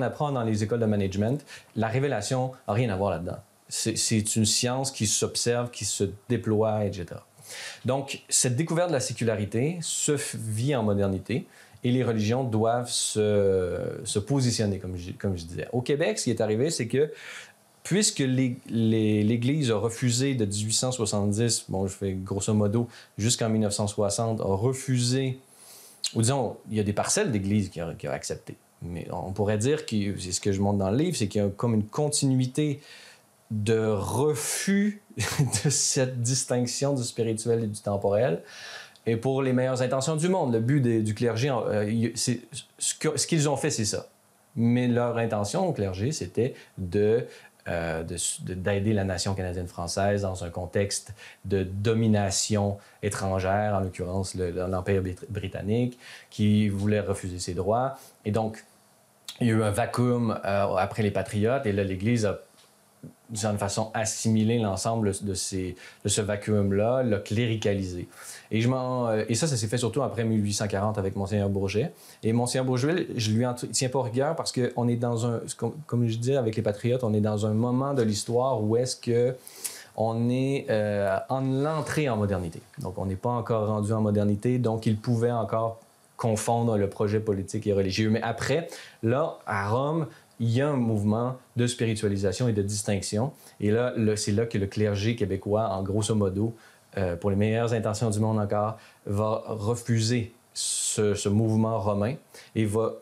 apprend dans les écoles de management, la révélation n'a rien à voir là-dedans. C'est une science qui s'observe, qui se déploie, etc. Donc, cette découverte de la sécularité se vit en modernité et les religions doivent se positionner, comme je disais. Au Québec, ce qui est arrivé, c'est que puisque l'Église a refusé de 1870, bon, je fais grosso modo, jusqu'en 1960, a refusé, ou disons, il y a des parcelles d'Église qui ont accepté. Mais on pourrait dire que, c'est ce que je montre dans le livre, c'est qu'il y a comme une continuité de refus de cette distinction du spirituel et du temporel. Et pour les meilleures intentions du monde, le but du clergé, ce qu'ils ont fait, c'est ça. Mais leur intention au clergé, c'était d'aider la nation canadienne-française dans un contexte de domination étrangère, en l'occurrence l'Empire britannique, qui voulait refuser ses droits. Et donc, il y a eu un vacuum après les Patriotes, et là, l'Église a, d'une certaine façon, assimilé l'ensemble de ce vacuum-là, l'a cléricalisé. Et ça s'est fait surtout après 1840 avec Monseigneur Bourget. Et Monseigneur Bourget, je lui en tiens pas rigueur parce qu'on est dans un... Comme je disais avec les Patriotes, on est dans un moment de l'histoire où est-ce que on est en l'entrée en modernité. Donc, on n'est pas encore rendu en modernité, donc il pouvait encore confondre le projet politique et religieux. Mais après, là, à Rome, il y a un mouvement de spiritualisation et de distinction. Et là, c'est là que le clergé québécois, en grosso modo, pour les meilleures intentions du monde encore, va refuser ce mouvement romain et va,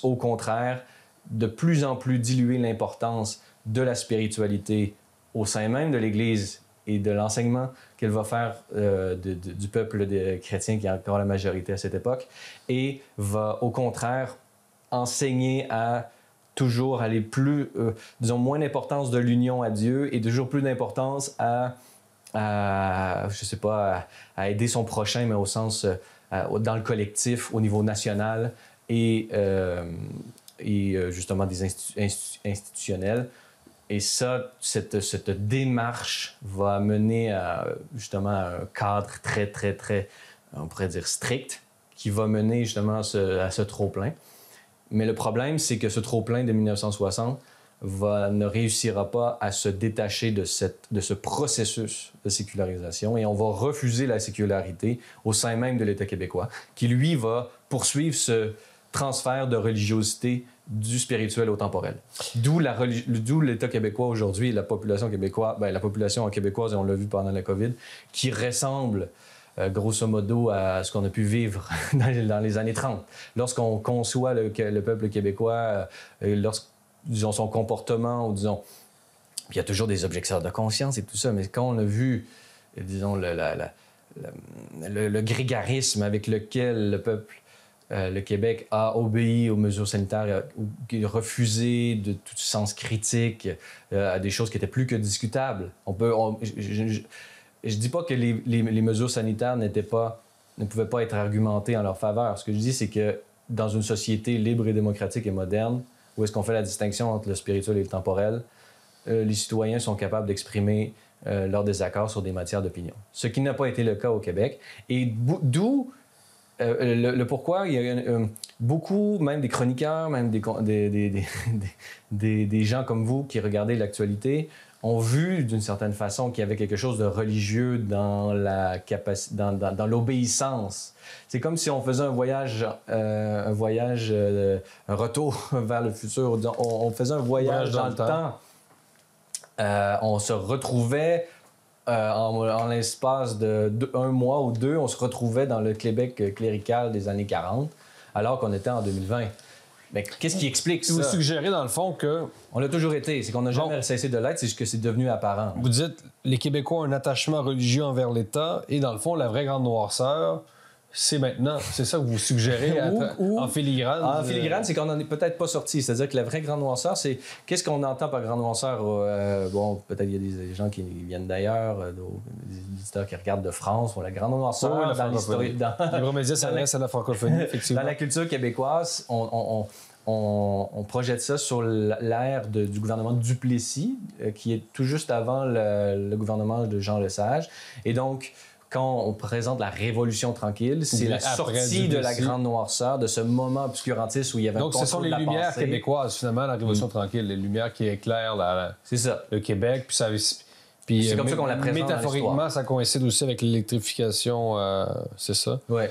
au contraire, de plus en plus diluer l'importance de la spiritualité au sein même de l'Église et de l'enseignement qu'elle va faire du peuple chrétien, qui est encore la majorité à cette époque, et va, au contraire, enseigner à toujours aller plus, disons, moins d'importance de l'union à Dieu et toujours plus d'importance à je sais pas, à aider son prochain, mais au sens, dans le collectif, au niveau national et justement des institutionnels. Et ça, cette démarche va mener justement à un cadre très, très, très, on pourrait dire strict, qui va mener justement à ce trop-plein. Mais le problème, c'est que ce trop-plein de 1960 ne réussira pas à se détacher de ce processus de sécularisation, et on va refuser la sécularité au sein même de l'État québécois, qui, lui, va poursuivre ce transfert de religiosité du spirituel au temporel. D'où l'État québécois aujourd'hui et la population québécoise, la population québécoise, et on l'a vu pendant la COVID, qui ressemble grosso modo à ce qu'on a pu vivre dans les années 30. Lorsqu'on conçoit le peuple québécois, disons, son comportement, ou disons, il y a toujours des objecteurs de conscience et tout ça, mais quand on a vu, disons, le grégarisme avec lequel le peuple, le Québec, a obéi aux mesures sanitaires, a refusé de tout sens critique à des choses qui étaient plus que discutables. Je dis pas que les mesures sanitaires ne pouvaient pas être argumentées en leur faveur. Ce que je dis, c'est que dans une société libre et démocratique et moderne, où est-ce qu'on fait la distinction entre le spirituel et le temporel, les citoyens sont capables d'exprimer leur désaccord sur des matières d'opinion. Ce qui n'a pas été le cas au Québec. Et d'où le pourquoi il y a beaucoup, même des chroniqueurs, même des gens comme vous qui regardez l'actualité, ont vu d'une certaine façon qu'il y avait quelque chose de religieux dans l'obéissance. C'est comme si on faisait un retour vers le futur. On faisait un voyage dans le temps. On se retrouvait en l'espace d'un mois ou deux, on se retrouvait dans le Québec clérical des années 40, alors qu'on était en 2020. Mais qu'est-ce qui explique ça? Vous suggérez, dans le fond, que... On l'a toujours été. C'est qu'on n'a jamais cessé de l'être, c'est juste que c'est devenu apparent. Vous dites, les Québécois ont un attachement religieux envers l'État, et dans le fond, la vraie grande noirceur, c'est maintenant. C'est ça que vous suggérez en filigrane? En filigrane, c'est qu'on n'en est peut-être pas sorti. C'est-à-dire que la vraie grande noirceur, c'est... Qu'est-ce qu'on entend par grande noirceur? Bon, peut-être il y a des gens qui viennent d'ailleurs, des éditeurs qui regardent de France, la grande noirceur dans l'histoire... Libromédia s'adresse à la francophonie, effectivement. Dans la culture québécoise, on projette ça sur l'ère du gouvernement Duplessis, qui est tout juste avant le gouvernement de Jean Lesage. Et donc, quand on présente la Révolution tranquille, c'est la sortie de la grande noirceur, de ce moment obscurantiste où il y avait un contrôle de la pensée. Donc, ce sont les Lumières québécoises, finalement, la Révolution tranquille, les Lumières qui éclairent c'est ça. le Québec. Puis ça, Puis, c'est comme ça qu'on la présente dans métaphoriquement, l'histoire. ça coïncide aussi avec l'électrification, c'est ça, Ouais.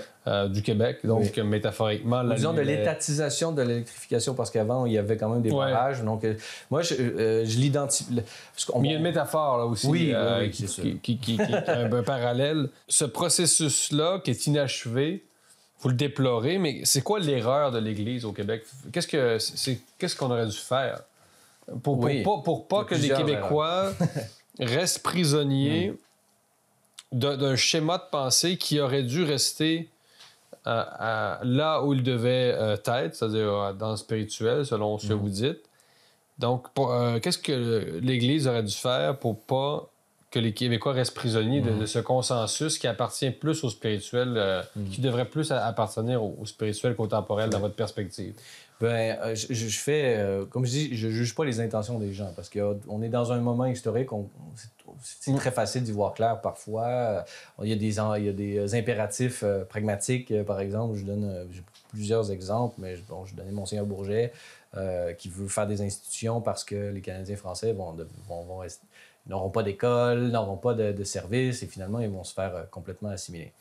du Québec. Donc, métaphoriquement... Disons de l'étatisation de l'électrification, parce qu'avant, il y avait quand même des barrages. Donc, moi, je l'identifie. Mais il y a une métaphore là aussi Oui, c'est ça. qui est un parallèle. Ce processus-là qui est inachevé, vous le déplorez, mais c'est quoi l'erreur de l'Église au Québec? Qu'est-ce qu'on aurait dû faire pour pas que les Québécois restent prisonniers d'un schéma de pensée qui aurait dû rester là où il devait être, c'est-à-dire dans le spirituel, selon ce que vous dites. Donc, qu'est-ce que l'Église aurait dû faire pour pas que les Québécois restent prisonniers de ce consensus qui appartient plus au spirituel, qui devrait plus appartenir au spirituel qu'au temporel dans votre perspective? Ben, je fais, comme je dis, je juge pas les intentions des gens parce qu'on est dans un moment historique, c'est très facile d'y voir clair parfois. Il y a des impératifs pragmatiques, par exemple. J'ai plusieurs exemples, mais je donnais Monseigneur Bourget qui veut faire des institutions parce que les Canadiens français n'auront pas d'école, n'auront pas de services et finalement, ils vont se faire complètement assimiler.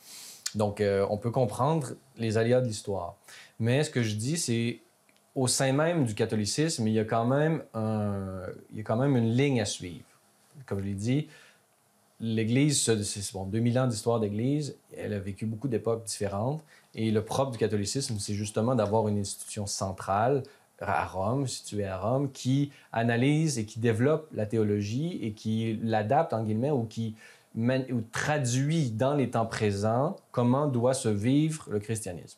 Donc, on peut comprendre les aléas de l'histoire. Mais ce que je dis, c'est au sein même du catholicisme, il y a quand même une ligne à suivre. Comme je l'ai dit, l'Église, c'est 2000 ans d'histoire d'Église, elle a vécu beaucoup d'époques différentes. Et le propre du catholicisme, c'est justement d'avoir une institution centrale à Rome, située à Rome, qui analyse et qui développe la théologie et qui l'adapte, en guillemets, ou traduit dans les temps présents comment doit se vivre le christianisme.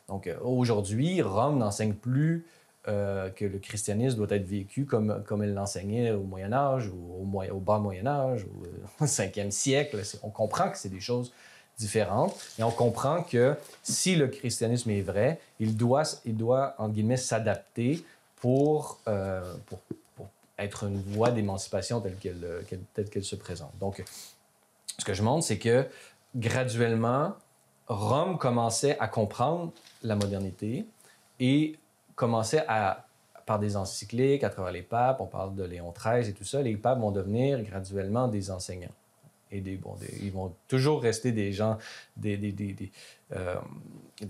Donc, aujourd'hui, Rome n'enseigne plus que le christianisme doit être vécu comme elle l'enseignait au Moyen Âge, ou au bas Moyen Âge, ou au 5e siècle. On comprend que c'est des choses différentes, et on comprend que si le christianisme est vrai, il doit entre guillemets, s'adapter pour être une voie d'émancipation telle qu'elle se présente. Donc, ce que je montre, c'est que graduellement, Rome commençait à comprendre la modernité et commençait par des encycliques, à travers les papes, on parle de Léon XIII et tout ça, les papes vont devenir graduellement des enseignants. Et ils vont toujours rester des gens, des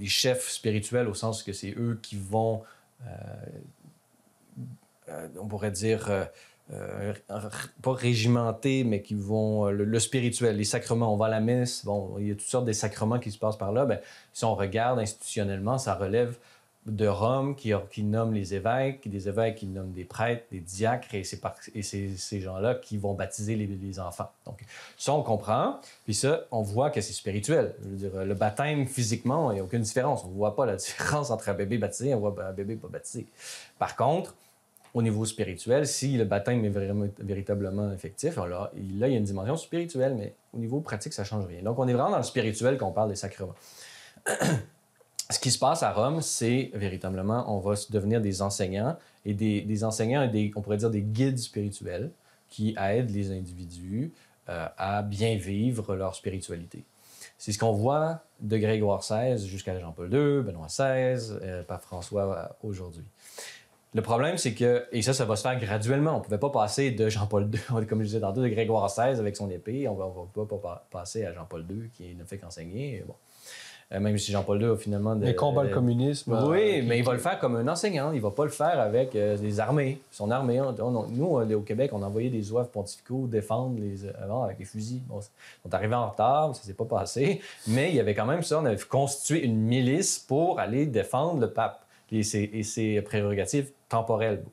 chefs spirituels, au sens que c'est eux qui vont, on pourrait dire, pas régimenter, mais qui vont... Le spirituel, les sacrements, on va à la messe, bon, il y a toutes sortes de sacrements qui se passent par là. Bien, si on regarde institutionnellement, ça relève de Rome qui nomme les évêques, des évêques qui nomment des prêtres, des diacres, et c'est ces gens-là qui vont baptiser les enfants. Donc, ça, on comprend. Puis ça, on voit que c'est spirituel. Je veux dire, le baptême, physiquement, il n'y a aucune différence. On ne voit pas la différence entre un bébé baptisé et un bébé pas baptisé. Par contre, au niveau spirituel, si le baptême est véritablement effectif, là, il y a une dimension spirituelle, mais au niveau pratique, ça ne change rien. Donc, on est vraiment dans le spirituel quand on parle des sacrements. Ce qui se passe à Rome, c'est véritablement, on va devenir des enseignants, et des enseignants et on pourrait dire des guides spirituels qui aident les individus à bien vivre leur spiritualité. C'est ce qu'on voit de Grégoire XVI jusqu'à Jean-Paul II, Benoît XVI, Pape François aujourd'hui. Le problème, c'est que, et ça va se faire graduellement. On ne pouvait pas passer de Jean-Paul II, comme je disais tantôt, de Grégoire XVI avec son épée. On ne va pas passer à Jean-Paul II qui ne fait qu'enseigner. Bon. Même si Jean-Paul II a finalement... Mais combat le communisme. Oui, mais il va le faire comme un enseignant. Il ne va pas le faire avec des armées. Son armée, nous, au Québec, on envoyait des zouaves pontificaux défendre avant avec des fusils. Bon, on est arrivé en retard, ça ne s'est pas passé. Mais il y avait quand même ça. On avait constitué une milice pour aller défendre le pape et ses prérogatives temporelles.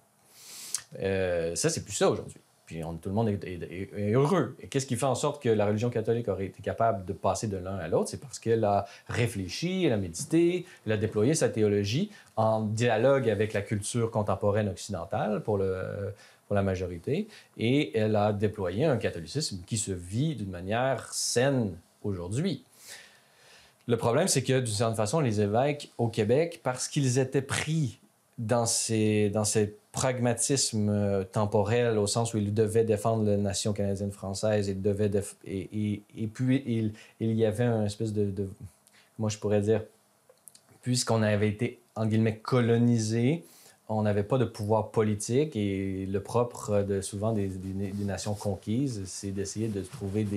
Ça, c'est plus ça aujourd'hui. Puis tout le monde est heureux. Et qu'est-ce qui fait en sorte que la religion catholique aurait été capable de passer de l'un à l'autre? C'est parce qu'elle a réfléchi, elle a médité, elle a déployé sa théologie en dialogue avec la culture contemporaine occidentale pour la majorité. Et elle a déployé un catholicisme qui se vit d'une manière saine aujourd'hui. Le problème, c'est que d'une certaine façon, les évêques au Québec, parce qu'ils étaient pris dans ces pragmatisme temporel, au sens où il devait défendre la nation canadienne-française, et puis il y avait une espèce de comment je pourrais dire, puisqu'on avait été, en guillemets, colonisé, on n'avait pas de pouvoir politique et le propre souvent des nations conquises, c'est d'essayer de trouver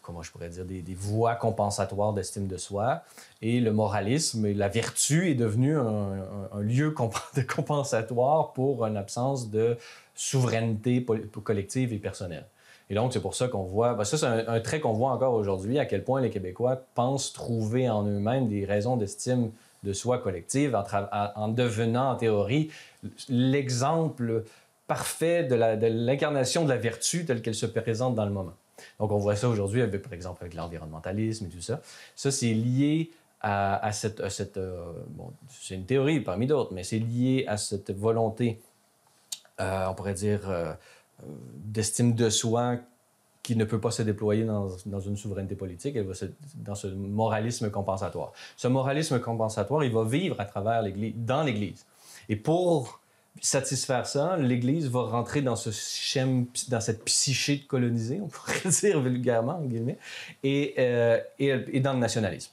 comment je pourrais dire, des voies compensatoires d'estime de soi. Et le moralisme et la vertu est devenu un lieu de compensatoire pour une absence de souveraineté collective et personnelle. Et donc, c'est pour ça qu'on voit... ça, c'est un trait qu'on voit encore aujourd'hui, à quel point les Québécois pensent trouver en eux-mêmes des raisons d'estime de soi collective en devenant, en théorie, l'exemple parfait de l'incarnation de la vertu telle qu'elle se présente dans le moment. Donc, on voit ça aujourd'hui, par exemple, avec l'environnementalisme et tout ça. Ça, c'est lié à cette bon, c'est une théorie parmi d'autres, mais c'est lié à cette volonté, on pourrait dire, d'estime de soi qui ne peut pas se déployer dans une souveraineté politique, elle va dans ce moralisme compensatoire. Ce moralisme compensatoire, il va vivre dans l'Église. Et pour satisfaire ça, l'Église va rentrer dans ce schème, dans cette psyché de colonisé, on pourrait dire vulgairement, en guillemets, et dans le nationalisme.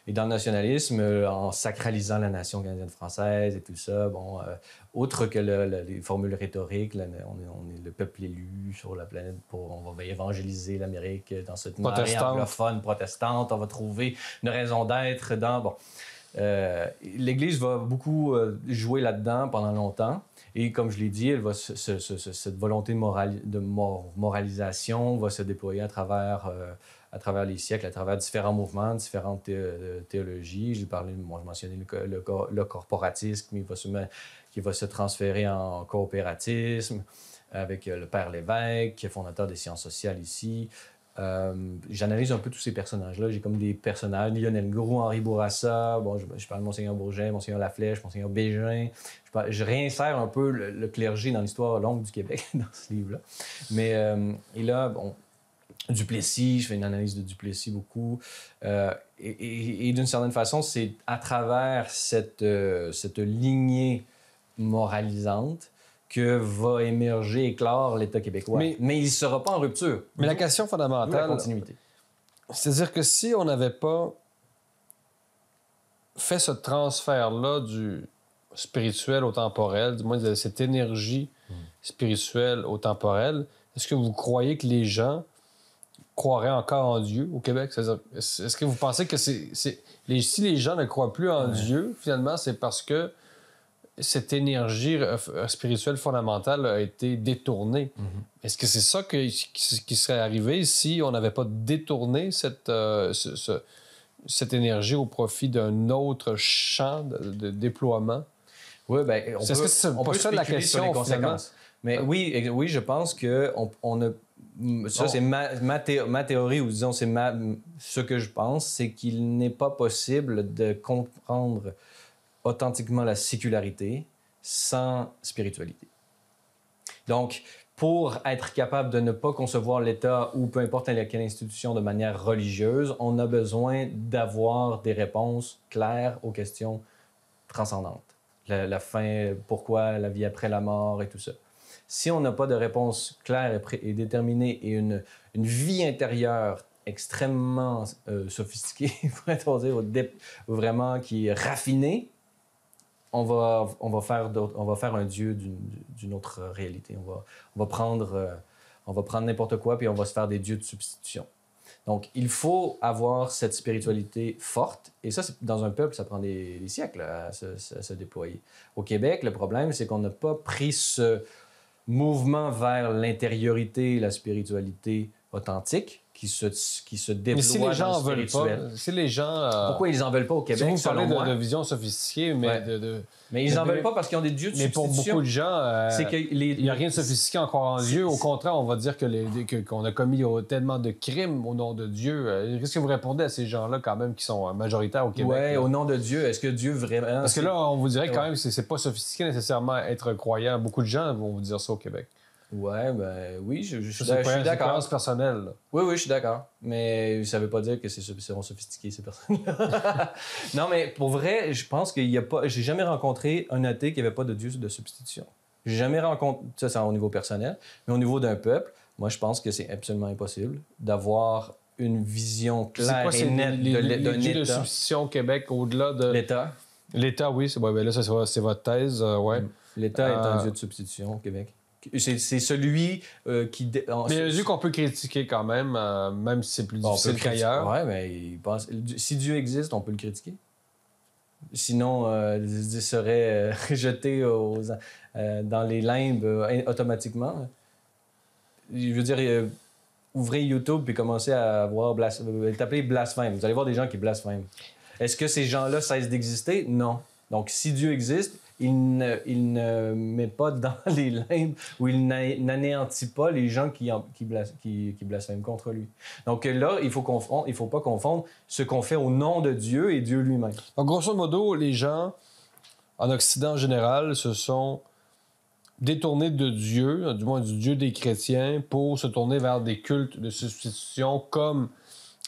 Et dans le nationalisme, en sacralisant la nation canadienne-française et tout ça, bon, outre que les formules rhétoriques, on est le peuple élu sur la planète, on va évangéliser l'Amérique dans cette marée anglophone protestante, on va trouver une raison d'être dans... Bon, l'Église va beaucoup jouer là-dedans pendant longtemps. Et comme je l'ai dit, cette volonté de moralisation va se déployer à travers les siècles, à travers différents mouvements, différentes théologies. J'ai mentionné le corporatisme qui va se transférer en coopératisme avec le Père Lévesque, fondateur des sciences sociales ici. J'analyse un peu tous ces personnages-là. J'ai comme des personnages, Lionel Groulx, Henri Bourassa, bon, je parle de Monseigneur Bourget, Monseigneur Laflèche, Monseigneur Bégin. Je réinsère un peu le clergé dans l'histoire longue du Québec dans ce livre-là. Mais et là, bon, Duplessis, je fais une analyse de Duplessis beaucoup. Et d'une certaine façon, c'est à travers cette lignée moralisante que va émerger, éclore l'État québécois. Mais il ne sera pas en rupture. Mais la question fondamentale, la continuité. C'est-à-dire que si on n'avait pas fait ce transfert-là du spirituel au temporel, du moins de cette énergie spirituelle au temporel, est-ce que vous croyez que les gens croiraient encore en Dieu au Québec? C'est-à-dire, est-ce que vous pensez que si les gens ne croient plus en Dieu, finalement, c'est parce que cette énergie spirituelle fondamentale a été détournée? Est-ce que c'est ça qui serait arrivé si on n'avait pas détourné cette énergie au profit d'un autre champ de déploiement? Oui, bien, on peut spéculer la question sur les conséquences. Mais oui, je pense que ça, c'est ma théorie, ou disons, c'est ce que je pense, c'est qu'il n'est pas possible de comprendre authentiquement la sécularité sans spiritualité. Donc, pour être capable de ne pas concevoir l'État ou peu importe laquelle institution de manière religieuse, on a besoin d'avoir des réponses claires aux questions transcendantes. La fin, pourquoi, la vie après la mort et tout ça. Si on n'a pas de réponse claire et déterminée et une vie intérieure extrêmement sophistiquée, pourrait-on dire, vraiment qui est raffinée, on va faire un Dieu d'une autre réalité. On va prendre n'importe quoi puis on va se faire des dieux de substitution. Donc, il faut avoir cette spiritualité forte. Et ça, dans un peuple, ça prend des siècles à se déployer. Au Québec, le problème, c'est qu'on n'a pas pris ce mouvement vers l'intériorité et la spiritualité authentique qui se déploie. Mais si les gens dans en veulent pas, si les gens... Pourquoi ils en veulent pas au Québec? Si vous parlez de vision sophistiquée, mais mais ils en veulent pas parce qu'ils ont des dieux de substitution. Mais pour beaucoup de gens, il n'y a rien de sophistiqué en croire en Dieu. Au contraire, on va dire qu'on a commis tellement de crimes au nom de Dieu. Qu'est-ce que vous répondez à ces gens-là, quand même, qui sont majoritaires au Québec? Oui, au nom de Dieu. Est-ce que Dieu vraiment... Parce que là, on vous dirait quand même que c'est pas sophistiqué nécessairement être croyant. Beaucoup de gens vont vous dire ça au Québec. Oui, je suis d'accord. d'accord. Personnelle. Oui, je suis d'accord. Mais ça ne veut pas dire que c'est sophistiqué, ces personnes-là. Non, mais pour vrai, je pense qu'il n'y a pas... J'ai jamais rencontré un athée qui n'avait pas de Dieu de substitution. J'ai jamais rencontré... Ça, c'est au niveau personnel. Mais au niveau d'un peuple, moi, je pense que c'est absolument impossible d'avoir une vision claire et nette d'un État. Dieu de substitution au Québec au-delà de... L'État. L'État, oui. Ben là, ça, c'est votre thèse, ouais. L'État est un dieu de substitution au Québec. C'est celui qui... Mais un dieu qu'on peut critiquer quand même si c'est plus difficile qu'ailleurs. Oui, mais si Dieu existe, on peut le critiquer. Sinon, il serait rejeté dans les limbes automatiquement. Je veux dire, ouvrez YouTube et commencez à voir taper blasphème. Vous allez voir des gens qui blasphèment. Est-ce que ces gens-là cessent d'exister? Non. Donc, si Dieu existe, il ne met pas dans les limbes ou il n'anéantit pas les gens qui blasphèment contre lui. Donc là, il faut pas confondre ce qu'on fait au nom de Dieu et Dieu lui-même. Donc, grosso modo, les gens, en Occident en général, se sont détournés de Dieu, du moins du Dieu des chrétiens, pour se tourner vers des cultes de substitution comme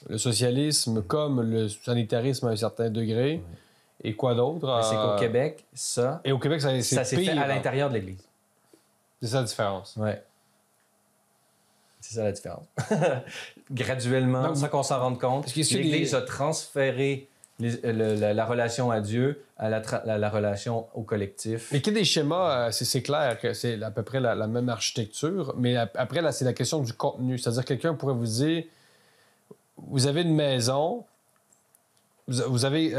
le socialisme, comme le sanitarisme à un certain degré. Oui. Et quoi d'autre? C'est qu'au Québec, Et au Québec, ça s'est fait à l'intérieur de l'Église. C'est ça la différence. Oui. C'est ça la différence. Graduellement, donc, sans qu'on s'en rende compte, l'Église a transféré la relation à Dieu à la relation au collectif. Mais qu'il y ait des schémas, c'est clair que c'est à peu près la même architecture, mais après, là, c'est la question du contenu. C'est-à-dire que quelqu'un pourrait vous dire, vous avez une maison... Vous avez...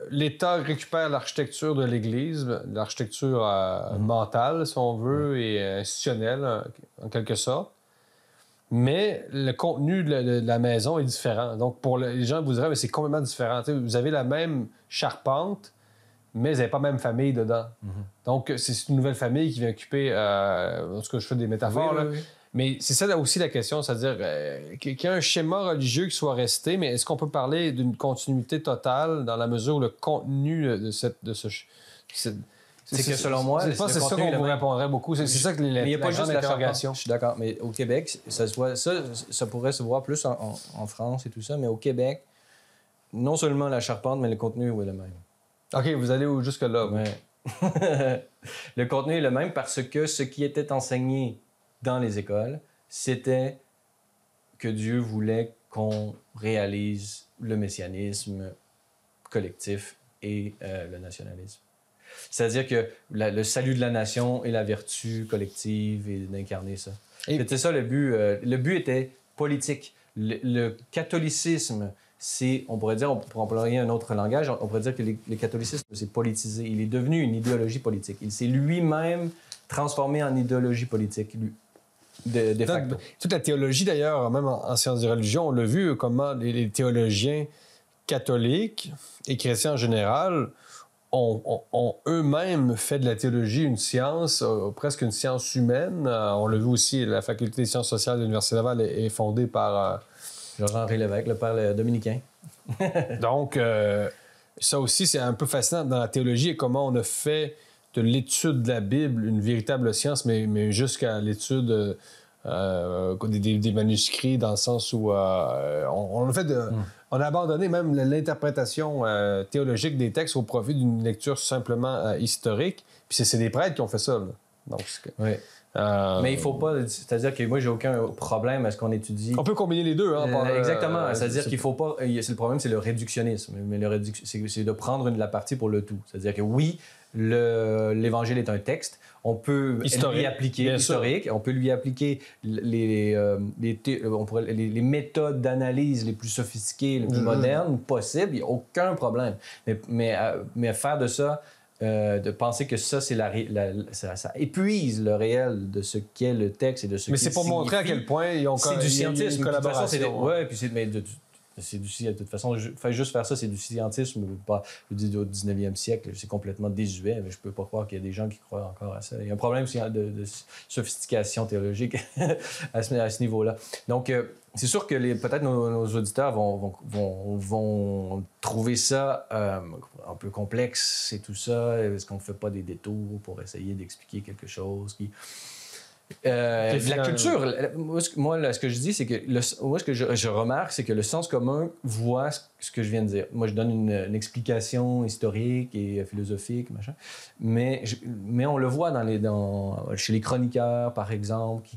l'État récupère l'architecture de l'Église, l'architecture mentale, si on veut, et institutionnelle, en quelque sorte. Mais le contenu de la maison est différent. Donc, pour les gens vous diraient, mais c'est complètement différent. T'sais, vous avez la même charpente, mais vous n'avez pas la même famille dedans. Donc, c'est une nouvelle famille qui vient occuper... en tout cas, je fais des métaphores, oui, là. Oui. Mais c'est ça aussi la question, c'est-à-dire qu'il y a un schéma religieux qui soit resté, mais est-ce qu'on peut parler d'une continuité totale dans la mesure où le contenu de ce... C'est que selon moi... Je pense que c'est ça qu'on vous répondrait beaucoup. C'est ça que il n'y a pas juste l'interrogation. Je suis d'accord, mais au Québec, ça pourrait se voir plus en France et tout ça, mais au Québec, non seulement la charpente, mais le contenu est le même. OK, vous allez jusque-là. Ouais. Le contenu est le même parce que ce qui était enseigné dans les écoles, c'était que Dieu voulait qu'on réalise le messianisme collectif et le nationalisme. C'est-à-dire que le salut de la nation et la vertu collective et d'incarner ça. C'était ça le but. Le but était politique. Le catholicisme, on pourrait employer un autre langage, on pourrait dire que le catholicisme, c'est politisé. Il est devenu une idéologie politique. Il s'est lui-même transformé en idéologie politique. De facto. Toute la théologie, d'ailleurs, même en sciences de religion, on l'a vu comment les théologiens catholiques et chrétiens en général ont eux-mêmes fait de la théologie une science, presque une science humaine. On l'a vu aussi, la faculté des sciences sociales de l'Université Laval est fondée par... Jean-Henri Lévesque, le père dominicain. Donc, ça aussi, c'est un peu fascinant dans la théologie et comment on a fait de l'étude de la Bible une véritable science, mais jusqu'à l'étude des manuscrits, dans le sens où on a abandonné même l'interprétation théologique des textes au profit d'une lecture simplement historique. Puis c'est des prêtres qui ont fait ça. Là. Donc, oui. Mais il faut pas... C'est-à-dire que moi, j'ai aucun problème à ce qu'on étudie... On peut combiner les deux. Hein, exactement. C'est-à-dire qu'il faut pas... Le problème, c'est le réductionnisme. Mais c'est de prendre la partie pour le tout. C'est-à-dire que oui, l'Évangile est un texte. On peut lui appliquer historique. On peut lui appliquer les méthodes d'analyse les plus sophistiquées, les plus modernes possibles. Il n'y a aucun problème. Mais faire de ça... de penser que ça, ça épuise le réel de ce qu'est le texte et de ce mais c'est pour montrer à quel point ils ont c'est du scientisme. De toute façon, juste faire ça, c'est du scientisme. Pas, je dis, au 19e siècle, c'est complètement désuet, mais je peux pas croire qu'il y a des gens qui croient encore à ça. Il y a un problème de sophistication théologique à ce niveau-là. Donc, c'est sûr que peut-être nos auditeurs vont trouver ça un peu complexe et tout ça. Est-ce qu'on ne fait pas des détours pour essayer d'expliquer quelque chose qui... la culture, moi, là, ce que je dis, c'est que moi, ce que je remarque, c'est que le sens commun voit ce que je viens de dire. Moi, je donne une explication historique et philosophique, machin, mais on le voit chez les chroniqueurs, par exemple,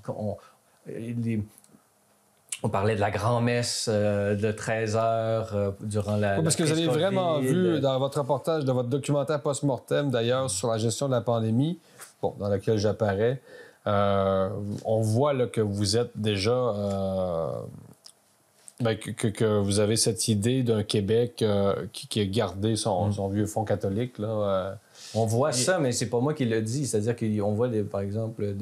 On parlait de la grand-messe de 13 heures durant la. Oui, parce que vous avez vraiment vu dans votre reportage, de votre documentaire post-mortem d'ailleurs, sur la gestion de la pandémie, bon, dans lequel j'apparais, on voit là, que vous êtes déjà. Que vous avez cette idée d'un Québec qui a gardé son vieux fond catholique. Là, On voit ça, mais c'est pas moi qui le dis. C'est-à-dire qu'on voit, par exemple,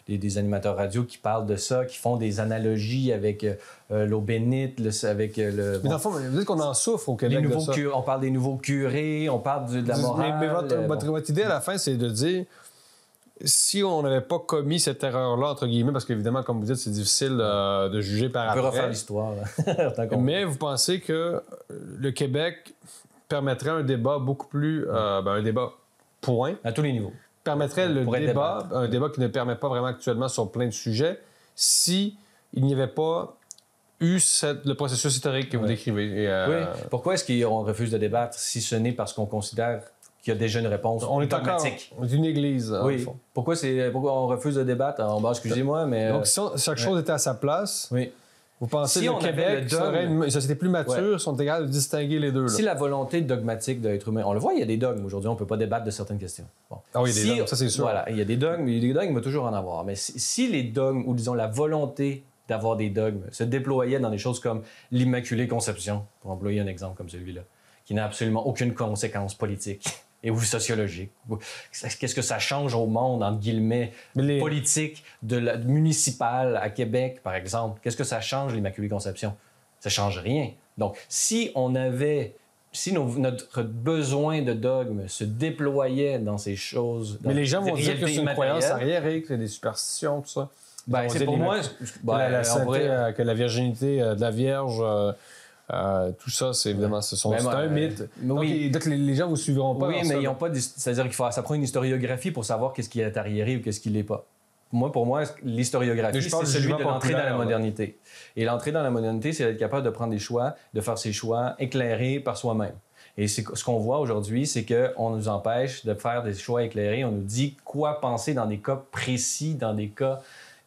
des animateurs radio qui parlent de ça, qui font des analogies avec l'eau bénite, avec le... Mais dans le fond, vous dites qu'on en souffre au Québec de ça. On parle des nouveaux curés, on parle de la morale. Mais votre idée à la fin, c'est de dire... Si on n'avait pas commis cette erreur-là, entre guillemets, parce qu'évidemment, comme vous dites, c'est difficile de juger par après. On peut refaire l'histoire. Mais vous pensez que le Québec permettrait un débat beaucoup plus... un débat point. À tous les niveaux. Permettrait un débat qui ne permet pas vraiment actuellement sur plein de sujets, si il n'y avait pas eu le processus historique que vous décrivez. Oui. Pourquoi est-ce qu'on refuse de débattre si ce n'est parce qu'on considère qu'il y a déjà une réponse dogmatique? On est une église, oui. au fond. Pourquoi on refuse de débattre? Excusez-moi, mais... Donc, si chaque chose était à sa place, oui. Vous pensez que le Québec serait une société plus mature, sont capables de distinguer les deux? Là. Si la volonté dogmatique de l'être humain... On le voit, il y a des dogmes. Aujourd'hui, on ne peut pas débattre de certaines questions. Bon. Ah oui, il y a des dogmes, ça c'est sûr. Voilà, il y a des dogmes, il va toujours en avoir. Mais si les dogmes, ou disons la volonté d'avoir des dogmes, se déployait dans des choses comme l'Immaculée Conception, pour employer un exemple comme celui-là, qui n'a absolument aucune conséquence politique et ou sociologique. Qu'est-ce que ça change au monde, entre guillemets, politique municipale à Québec, par exemple? Qu'est-ce que ça change, l'Immaculée Conception? Ça change rien. Donc, si notre besoin de dogme se déployait dans ces choses... Mais les gens vont dire que c'est une croyance arriérée, que c'est des superstitions, tout ça. Ben, c'est pour moi... que la virginité de la Vierge... tout ça, c'est évidemment, c'est un mythe. Oui. Donc, les gens ne vous suivront pas. Oui, mais ils n'ont pas... C'est-à-dire ça prend une historiographie pour savoir qu'est-ce qui est arriéré ou qu'est-ce qui ne l'est pas. Pour moi, l'historiographie, c'est celui de l'entrée dans la modernité. Et l'entrée dans la modernité, c'est d'être capable de prendre des choix, de faire ses choix éclairés par soi-même. Et ce qu'on voit aujourd'hui, c'est qu'on nous empêche de faire des choix éclairés. On nous dit quoi penser dans des cas précis, dans des cas...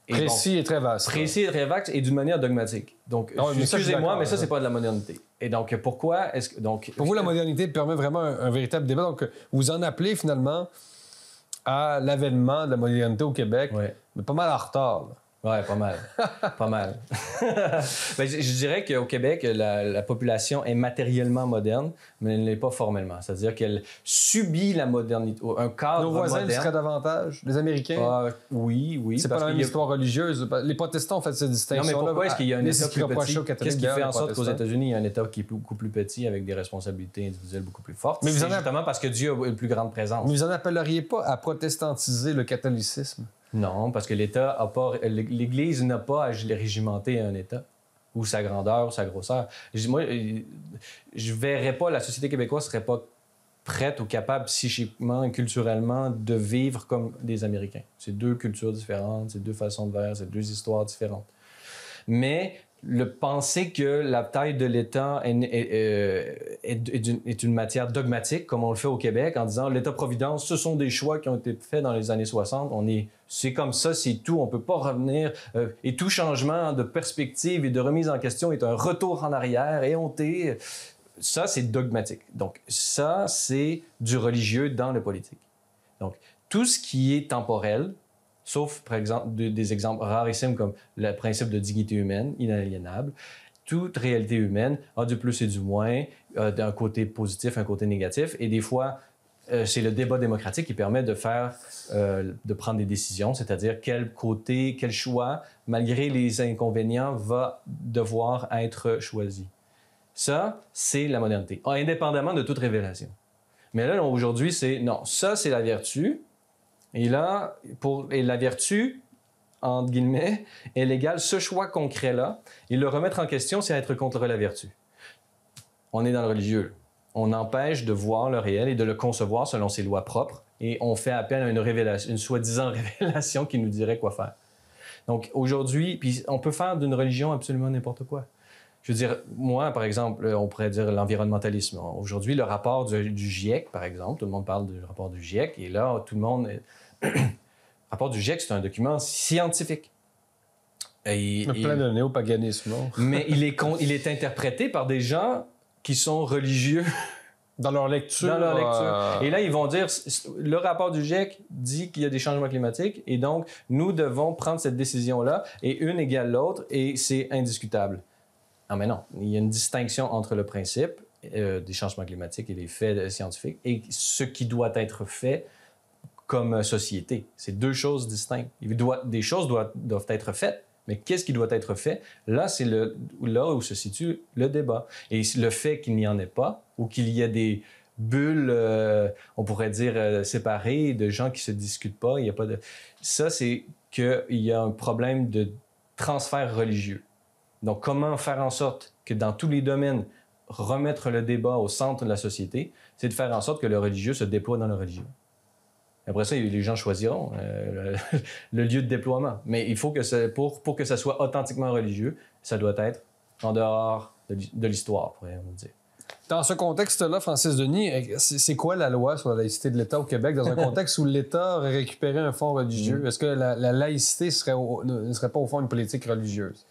Précis et très vaste. Précis et très vaste et d'une manière dogmatique. Donc, excusez-moi, mais ça, c'est pas de la modernité. Et donc, pourquoi est-ce que... Pour vous, la modernité permet vraiment un véritable débat. Donc, vous en appelez finalement à l'avènement de la modernité au Québec, mais pas mal en retard. Là. Oui, pas mal. Pas mal. Ben, je dirais qu'au Québec, la population est matériellement moderne, mais elle ne l'est pas formellement. C'est-à-dire qu'elle subit la modernité, un cadre moderne. Nos voisins le seraient davantage, les Américains? Oui. C'est pas la même histoire religieuse. Les protestants ont fait cette distinction. Non, mais pourquoi est-ce qu'il y a un État plus petit? Qu'est-ce qui fait en sorte qu'aux États-Unis, il y a un État qui est beaucoup plus petit, avec des responsabilités individuelles beaucoup plus fortes? C'est justement parce que Dieu a une plus grande présence. Mais vous n'en appelleriez pas à protestantiser le catholicisme? Non, parce que l'Église n'a pas à régimenter un État, ou sa grandeur, ou sa grosseur. Moi, je verrais pas, la société québécoise serait pas prête ou capable psychiquement et culturellement de vivre comme des Américains. C'est deux cultures différentes, c'est deux façons de faire, c'est deux histoires différentes. Mais penser que la taille de l'État est une matière dogmatique, comme on le fait au Québec, en disant l'État-providence, ce sont des choix qui ont été faits dans les années 60. C'est comme ça, c'est tout. On ne peut pas revenir. Et tout changement de perspective et de remise en question est un retour en arrière, éhonté. Ça, c'est dogmatique. Donc, ça, c'est du religieux dans le politique. Donc, tout ce qui est temporel, sauf, par exemple, des exemples rarissimes comme le principe de dignité humaine, inaliénable. Toute réalité humaine a du plus et du moins, d'un côté positif, un côté négatif. Et des fois, c'est le débat démocratique qui permet de prendre des décisions, c'est-à-dire quel choix, malgré les inconvénients, va devoir être choisi. Ça, c'est la modernité, indépendamment de toute révélation. Mais là, aujourd'hui, ça, c'est la vertu. Et là, la vertu, entre guillemets, elle égale ce choix concret-là. Et le remettre en question, c'est être contre la vertu. On est dans le religieux. On empêche de voir le réel et de le concevoir selon ses lois propres. Et on fait appel à une soi-disant révélation qui nous dirait quoi faire. Donc aujourd'hui, puis on peut faire d'une religion absolument n'importe quoi. Je veux dire, moi, par exemple, on pourrait dire l'environnementalisme. Aujourd'hui, le rapport du GIEC, par exemple, tout le monde parle du rapport du GIEC, et là, tout le monde... Le rapport du GIEC, c'est un document scientifique. Plein de néopaganisme, non? Mais il est interprété par des gens qui sont religieux. Dans leur lecture. Dans leur lecture. Et là, ils vont dire, le rapport du GIEC dit qu'il y a des changements climatiques et donc nous devons prendre cette décision-là et une égale l'autre et c'est indiscutable. Ah mais non, il y a une distinction entre le principe des changements climatiques et les faits scientifiques et ce qui doit être fait comme société. C'est deux choses distinctes. Des choses doivent être faites. Mais qu'est-ce qui doit être fait? Là, c'est là où se situe le débat. Et le fait qu'il n'y en ait pas, ou qu'il y ait des bulles, on pourrait dire, séparées, de gens qui ne se discutent pas, il n'y a pas de... Ça, c'est qu'il y a un problème de transfert religieux. Donc, comment faire en sorte que dans tous les domaines, remettre le débat au centre de la société, c'est de faire en sorte que le religieux se déploie dans le religieux. Après ça, les gens choisiront le lieu de déploiement. Mais il faut que pour que ça soit authentiquement religieux, ça doit être en dehors de l'histoire, pourrait-on dire. Dans ce contexte-là, Francis Denis, c'est quoi la loi sur la laïcité de l'État au Québec dans un contexte où l'État aurait récupéré un fonds religieux? Est-ce que la laïcité ne serait pas au fond une politique religieuse?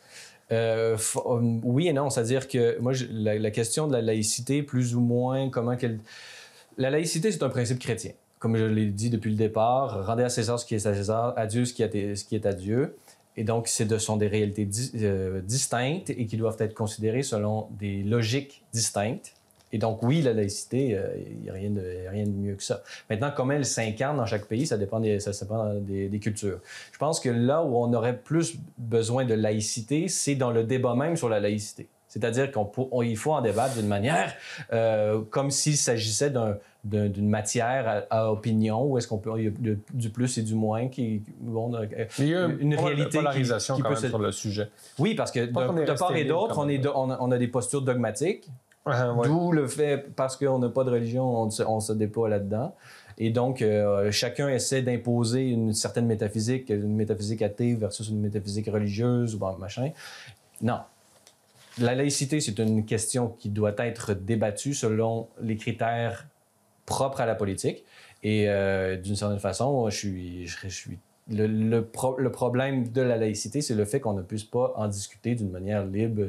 Oui et non. C'est-à-dire que moi, la question de la laïcité, plus ou moins, La laïcité, c'est un principe chrétien. Comme je l'ai dit depuis le départ, rendez à César ce qui est à César, à Dieu ce qui est à Dieu. Et donc, ce sont des réalités distinctes et qui doivent être considérées selon des logiques distinctes. Et donc, oui, la laïcité, il n'y a rien de mieux que ça. Maintenant, comment elle s'incarne dans chaque pays, ça dépend des cultures. Je pense que là où on aurait plus besoin de laïcité, c'est dans le débat même sur la laïcité. C'est-à-dire qu'il faut en débattre d'une manière comme s'il s'agissait d'une matière à opinion, où est-ce qu'on peut il y a du plus et du moins il y a une réalité polarisation qui peut sur le sujet. Oui, parce que de part et d'autre, on a des postures dogmatiques, d'où le fait, parce qu'on n'a pas de religion, on se déploie là-dedans. Et donc, chacun essaie d'imposer une certaine métaphysique, une métaphysique athée versus une métaphysique religieuse ou machin. Non. La laïcité, c'est une question qui doit être débattue selon les critères propres à la politique. Et d'une certaine façon, le problème de la laïcité, c'est le fait qu'on ne puisse pas en discuter d'une manière libre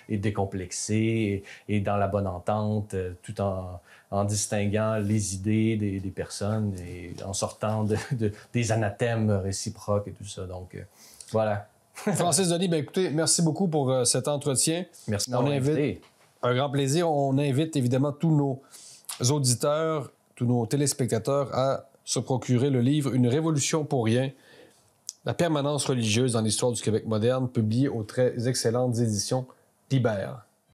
et décomplexée et dans la bonne entente, tout en distinguant les idées des personnes et en sortant des anathèmes réciproques et tout ça. Donc, voilà. Francis Denis, écoutez, merci beaucoup pour cet entretien. Merci d'avoir invité. Un grand plaisir. On invite évidemment tous nos auditeurs, tous nos téléspectateurs à se procurer le livre « Une révolution pour rien », la permanence religieuse dans l'histoire du Québec moderne, publié aux très excellentes éditions Libère.